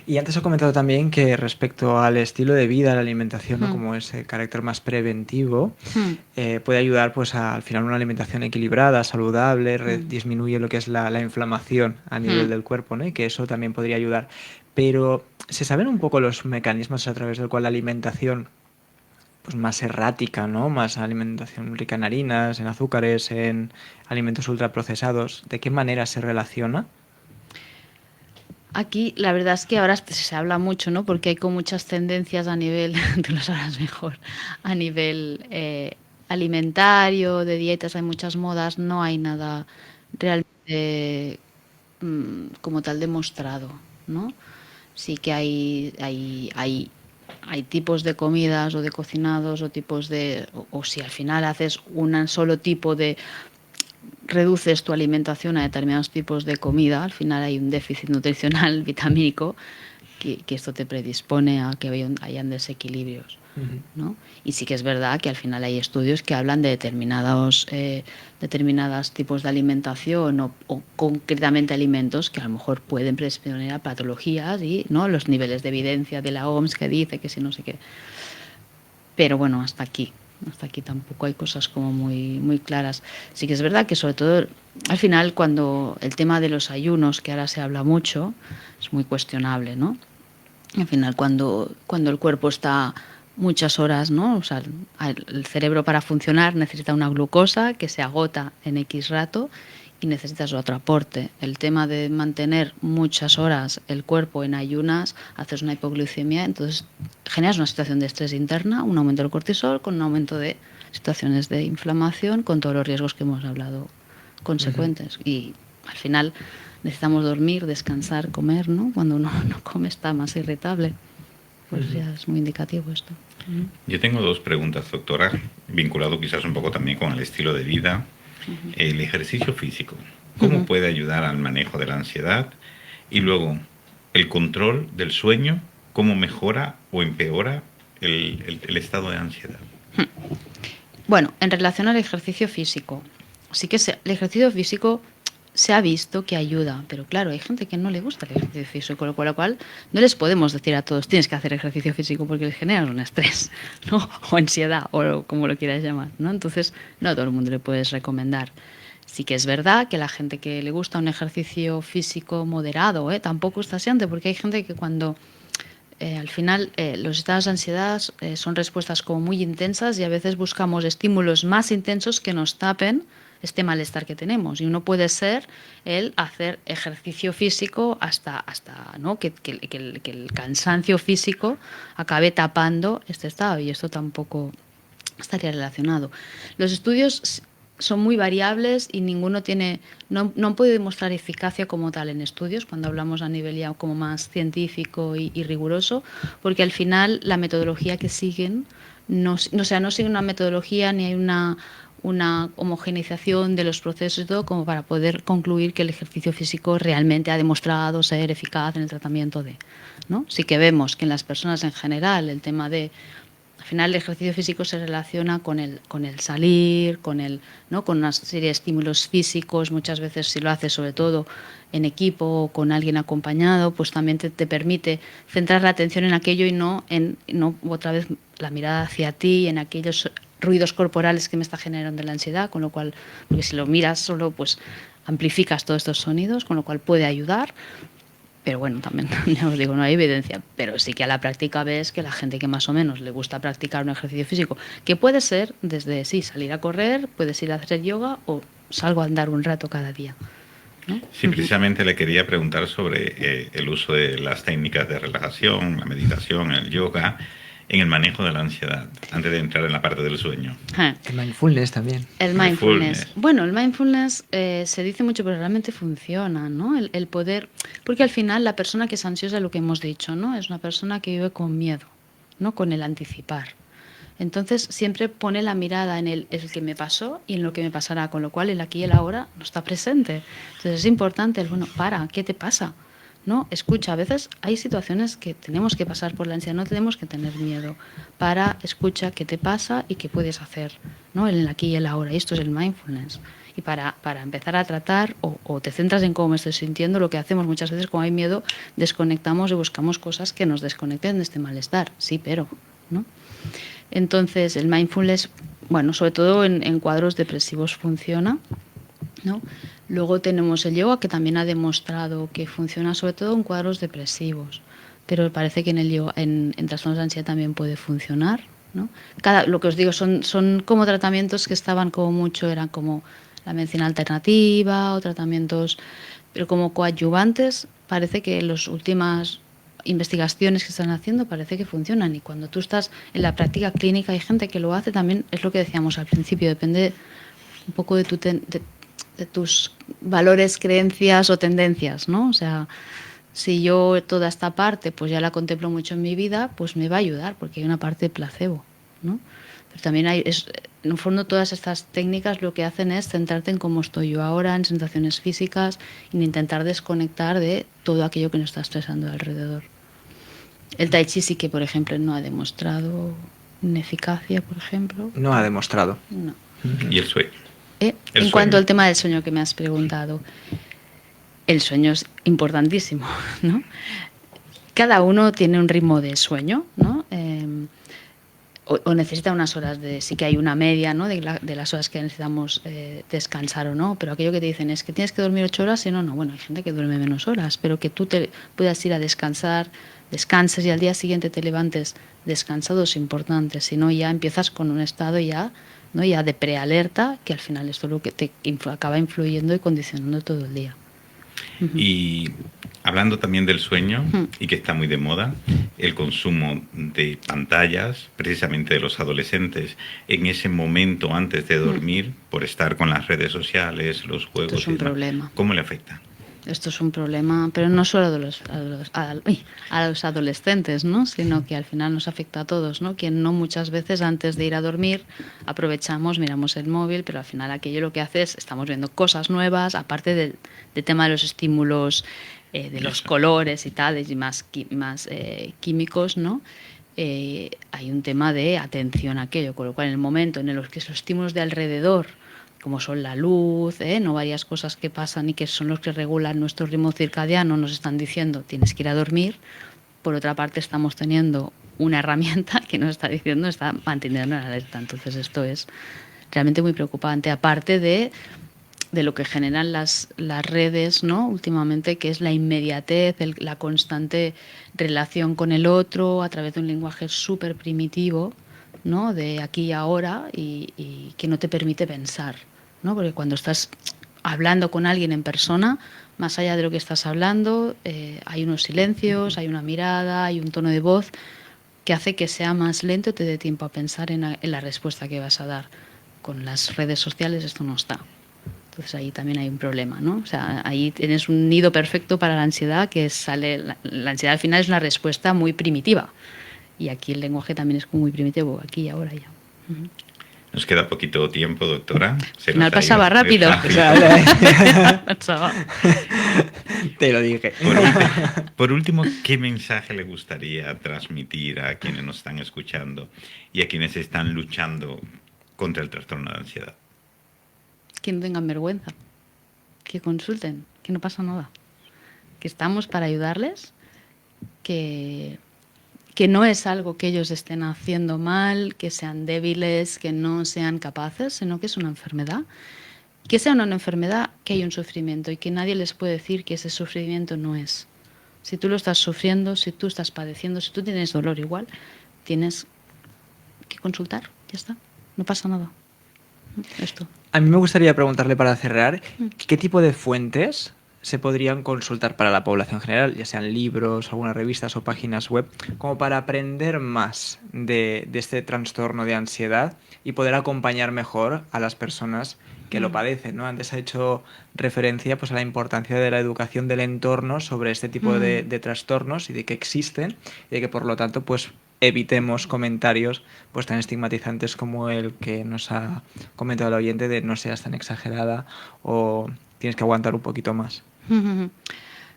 Y antes he comentado también que respecto al estilo de vida, la alimentación, ¿no? Como ese carácter más preventivo, puede ayudar pues al final una alimentación equilibrada, saludable, disminuye lo que es la inflamación a nivel del cuerpo, ¿no? Y que eso también podría ayudar. Pero ¿se saben un poco los mecanismos a través del cual la alimentación pues más errática, ¿no? Más alimentación rica en harinas, en azúcares, en alimentos ultraprocesados, ¿de qué manera se relaciona? Aquí la verdad es que ahora se habla mucho, ¿no? Porque hay con muchas tendencias a nivel, tú lo sabrás mejor, a nivel alimentario, de dietas, hay muchas modas, no hay nada realmente como tal demostrado, ¿no? Sí que hay tipos de comidas o de cocinados o tipos de... O si al final haces un solo tipo de... reduces tu alimentación a determinados tipos de comida, al final hay un déficit nutricional vitamínico que esto te predispone a que hayan desequilibrios, ¿no? Y sí que es verdad que al final hay estudios que hablan de determinados tipos de alimentación o concretamente alimentos que a lo mejor pueden predisponer a patologías y, ¿no?, los niveles de evidencia de la OMS que dice que si no sé qué. Pero bueno, hasta aquí tampoco hay cosas como muy, muy claras. Sí que es verdad que sobre todo al final cuando el tema de los ayunos, que ahora se habla mucho, es muy cuestionable, ¿no? Al final cuando el cuerpo está muchas horas, ¿no? O sea, el cerebro para funcionar necesita una glucosa que se agota en X rato y necesitas otro aporte. El tema de mantener muchas horas el cuerpo en ayunas, haces una hipoglucemia, entonces generas una situación de estrés interna, un aumento del cortisol con un aumento de situaciones de inflamación, con todos los riesgos que hemos hablado consecuentes. Y al final necesitamos dormir, descansar, comer, ¿no? Cuando uno no come está más irritable. Pues ya es muy indicativo esto. Yo tengo dos preguntas, doctora, vinculado quizás un poco también con el estilo de vida. El ejercicio físico, ¿cómo puede ayudar al manejo de la ansiedad? Y luego, el control del sueño, ¿cómo mejora o empeora el estado de ansiedad? Bueno, en relación al ejercicio físico, sí que el ejercicio físico se ha visto que ayuda, pero claro, hay gente que no le gusta el ejercicio físico, con lo cual no les podemos decir a todos tienes que hacer ejercicio físico porque les genera un estrés, ¿no? O ansiedad, o como lo quieras llamar, ¿no? Entonces, no a todo el mundo le puedes recomendar. Sí que es verdad que la gente que le gusta un ejercicio físico moderado, tampoco extasiante, porque hay gente que cuando al final los estados de ansiedad son respuestas como muy intensas y a veces buscamos estímulos más intensos que nos tapen este malestar que tenemos. Y uno puede ser el hacer ejercicio físico hasta ¿no? que el cansancio físico acabe tapando este estado, y esto tampoco estaría relacionado. Los estudios son muy variables y ninguno no han podido demostrar eficacia como tal en estudios, cuando hablamos a nivel ya como más científico y riguroso, porque al final la metodología que siguen no sigue una metodología ni hay una homogeneización de los procesos y todo como para poder concluir que el ejercicio físico realmente ha demostrado ser eficaz en el tratamiento ¿no? Sí que vemos que en las personas en general el tema al final el ejercicio físico se relaciona con el salir, ¿no? Con una serie de estímulos físicos, muchas veces si lo haces sobre todo en equipo o con alguien acompañado, pues también te permite centrar la atención en aquello y no otra vez la mirada hacia ti, en aquellos ruidos corporales que me está generando la ansiedad, con lo cual, porque si lo miras solo, pues amplificas todos estos sonidos, con lo cual puede ayudar. Pero bueno, también, ya os digo, no hay evidencia, pero sí que a la práctica ves que la gente que más o menos le gusta practicar un ejercicio físico, que puede ser desde salir a correr, puedes ir a hacer yoga o salgo a andar un rato cada día, ¿no? Sí, precisamente le quería preguntar sobre el uso de las técnicas de relajación, la meditación, el yoga, en el manejo de la ansiedad, antes de entrar en la parte del sueño. El mindfulness también. El mindfulness. Bueno, el mindfulness se dice mucho, pero realmente funciona, ¿no? El poder, porque al final la persona que es ansiosa, lo que hemos dicho, ¿no? Es una persona que vive con miedo, ¿no? Con el anticipar. Entonces siempre pone la mirada en el que me pasó y en lo que me pasará, con lo cual el aquí y el ahora no está presente. Entonces es importante el, bueno, ¿qué te pasa? ¿No? Escucha, a veces hay situaciones que tenemos que pasar por la ansiedad, no tenemos que tener miedo. Escucha qué te pasa y qué puedes hacer, ¿no? En el aquí y el ahora. Y esto es el mindfulness. Y para empezar a tratar, o te centras en cómo me estoy sintiendo, lo que hacemos muchas veces cuando hay miedo, desconectamos y buscamos cosas que nos desconecten de este malestar. Sí, pero, ¿no? Entonces, el mindfulness, bueno, sobre todo en cuadros depresivos funciona, ¿no? Luego tenemos el yoga, que también ha demostrado que funciona sobre todo en cuadros depresivos, pero parece que en el yoga, en trastornos de ansiedad también puede funcionar, ¿no? Lo que os digo son como tratamientos que estaban como mucho, eran como la medicina alternativa o tratamientos, pero como coadyuvantes, parece que las últimas investigaciones que están haciendo parece que funcionan, y cuando tú estás en la práctica clínica hay gente que lo hace también, es lo que decíamos al principio, depende un poco de tus valores, creencias o tendencias, ¿no? O sea, si yo toda esta parte pues ya la contemplo mucho en mi vida, pues me va a ayudar porque hay una parte de placebo, ¿no? Pero también en el fondo todas estas técnicas lo que hacen es centrarte en cómo estoy yo ahora, en sensaciones físicas, y intentar desconectar de todo aquello que nos está estresando alrededor. El Tai Chi sí que, por ejemplo, no ha demostrado ineficacia, por ejemplo. No ha demostrado. No. ¿Y el sueño? En cuanto al tema del sueño que me has preguntado, el sueño es importantísimo, ¿no? Cada uno tiene un ritmo de sueño, ¿no? O necesita unas horas sí que hay una media, ¿no? de las horas que necesitamos descansar o no, pero aquello que te dicen es que tienes que dormir 8 horas, y no, bueno, hay gente que duerme menos horas, pero que tú te puedas ir a descansar, descanses y al día siguiente te levantes descansado es importante, si no ya empiezas con un estado ya de prealerta, que al final esto es lo que te acaba influyendo y condicionando todo el día. Y hablando también del sueño, y que está muy de moda, el consumo de pantallas, precisamente de los adolescentes, en ese momento antes de dormir, por estar con las redes sociales, los juegos. Esto es un problema. ¿Cómo le afecta? Esto es un problema, pero no solo a los adolescentes, ¿no? Sino que al final nos afecta a todos, ¿no? Que no muchas veces antes de ir a dormir aprovechamos, miramos el móvil, pero al final aquello lo que hace es, estamos viendo cosas nuevas, aparte del tema de los estímulos, de los colores y tal, y más químicos, ¿no? Hay un tema de atención a aquello, con lo cual en el momento en el que esos estímulos de alrededor, como son la luz, no varias cosas que pasan y que son los que regulan nuestro ritmo circadiano, nos están diciendo tienes que ir a dormir. Por otra parte estamos teniendo una herramienta que nos está diciendo está manteniendo en alerta. Entonces esto es realmente muy preocupante, aparte de lo que generan las redes, ¿no? Últimamente, que es la inmediatez, la constante relación con el otro a través de un lenguaje súper primitivo, ¿no? De aquí y ahora, y que no te permite pensar, ¿no? Porque cuando estás hablando con alguien en persona, más allá de lo que estás hablando, hay unos silencios, hay una mirada, hay un tono de voz que hace que sea más lento y te dé tiempo a pensar en la respuesta que vas a dar. Con las redes sociales esto no está. Entonces ahí también hay un problema, ¿no? O sea, ahí tienes un nido perfecto para la ansiedad, que sale... La ansiedad al final es una respuesta muy primitiva. Y aquí el lenguaje también es muy primitivo, aquí y ahora ya. Nos queda poquito tiempo, doctora. Al final pasaba rápido. Te lo dije. Por último, ¿qué mensaje le gustaría transmitir a quienes nos están escuchando y a quienes están luchando contra el trastorno de ansiedad? Que no tengan vergüenza, que consulten, que no pasa nada, que estamos para ayudarles, que no es algo que ellos estén haciendo mal, que sean débiles, que no sean capaces, sino que es una enfermedad. Que sea una enfermedad, que hay un sufrimiento y que nadie les puede decir que ese sufrimiento no es. Si tú lo estás sufriendo, si tú estás padeciendo, si tú tienes dolor igual, tienes que consultar, ya está, no pasa nada. Esto. A mí me gustaría preguntarle para cerrar, ¿qué tipo de fuentes se podrían consultar para la población general, ya sean libros, algunas revistas o páginas web, como para aprender más de este trastorno de ansiedad y poder acompañar mejor a las personas que lo padecen, ¿no? Antes ha hecho referencia pues, a la importancia de la educación del entorno sobre este tipo de trastornos y de que existen y de que por lo tanto pues evitemos comentarios pues tan estigmatizantes como el que nos ha comentado el oyente de no seas tan exagerada o tienes que aguantar un poquito más.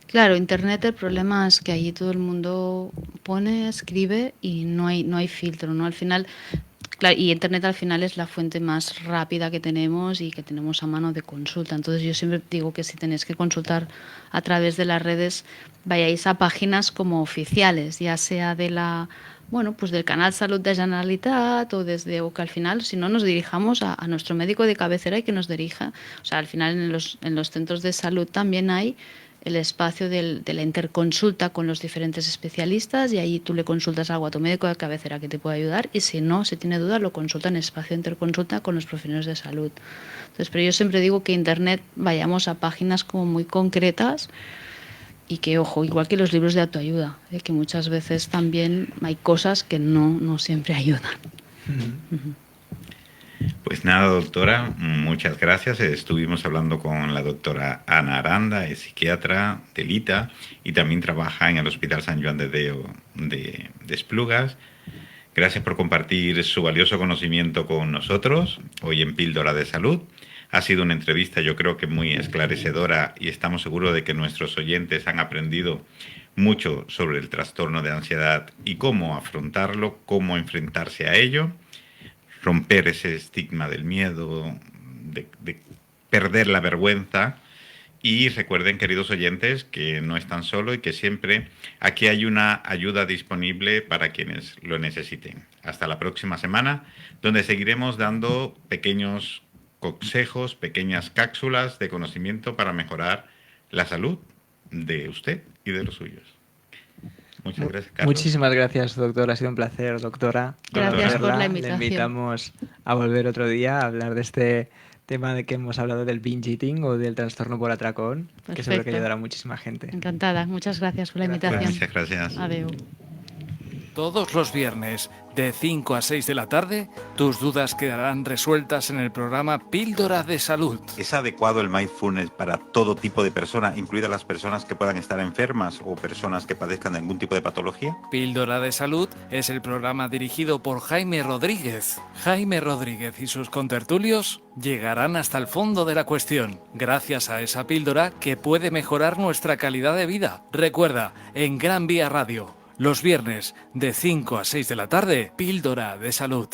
Claro, Internet el problema es que allí todo el mundo pone, escribe y no hay filtro, ¿no? Al final, claro, y Internet al final es la fuente más rápida que tenemos y que tenemos a mano de consulta. Entonces yo siempre digo que si tenéis que consultar a través de las redes, vayáis a páginas como oficiales, ya sea de pues del Canal Salud de Generalitat o que al final, si no, nos dirijamos a nuestro médico de cabecera y que nos dirija. O sea, al final en los centros de salud también hay el espacio de la interconsulta con los diferentes especialistas y ahí tú le consultas algo a tu médico de cabecera que te puede ayudar y si no, si tiene dudas, lo consulta en espacio de interconsulta con los profesionales de salud. Entonces, pero yo siempre digo que Internet vayamos a páginas como muy concretas y que, ojo, igual que los libros de autoayuda, que muchas veces también hay cosas que no siempre ayudan. Pues nada, doctora, muchas gracias. Estuvimos hablando con la doctora Ana Aranda, es psiquiatra de Lita y también trabaja en el Hospital San Joan de Déu de Esplugas. Gracias por compartir su valioso conocimiento con nosotros hoy en Píldora de Salud. Ha sido una entrevista, yo creo que muy esclarecedora y estamos seguros de que nuestros oyentes han aprendido mucho sobre el trastorno de ansiedad y cómo afrontarlo, cómo enfrentarse a ello, romper ese estigma del miedo, de perder la vergüenza. Y recuerden, queridos oyentes, que no están solos y que siempre aquí hay una ayuda disponible para quienes lo necesiten. Hasta la próxima semana, donde seguiremos dando pequeños consejos, pequeñas cápsulas de conocimiento para mejorar la salud de usted y de los suyos. Muchas gracias, Carlos. Muchísimas gracias, doctora. Ha sido un placer, doctora. Gracias por la Le invitación. invitamos a volver otro día a hablar de este tema de que hemos hablado del binge eating o del trastorno por atracón, que seguro que ayudará a muchísima gente. Encantada. Muchas gracias por la invitación. Muchas gracias. Adeu. Todos los viernes, de 5 a 6 de la tarde, tus dudas quedarán resueltas en el programa Píldora de Salud. ¿Es adecuado el mindfulness para todo tipo de personas, incluidas las personas que puedan estar enfermas o personas que padezcan de algún tipo de patología? Píldora de Salud es el programa dirigido por Jaime Rodríguez. Jaime Rodríguez y sus contertulios llegarán hasta el fondo de la cuestión, gracias a esa píldora que puede mejorar nuestra calidad de vida. Recuerda, en Gran Vía Radio, los viernes de 5 a 6 de la tarde, Píldora de Salud.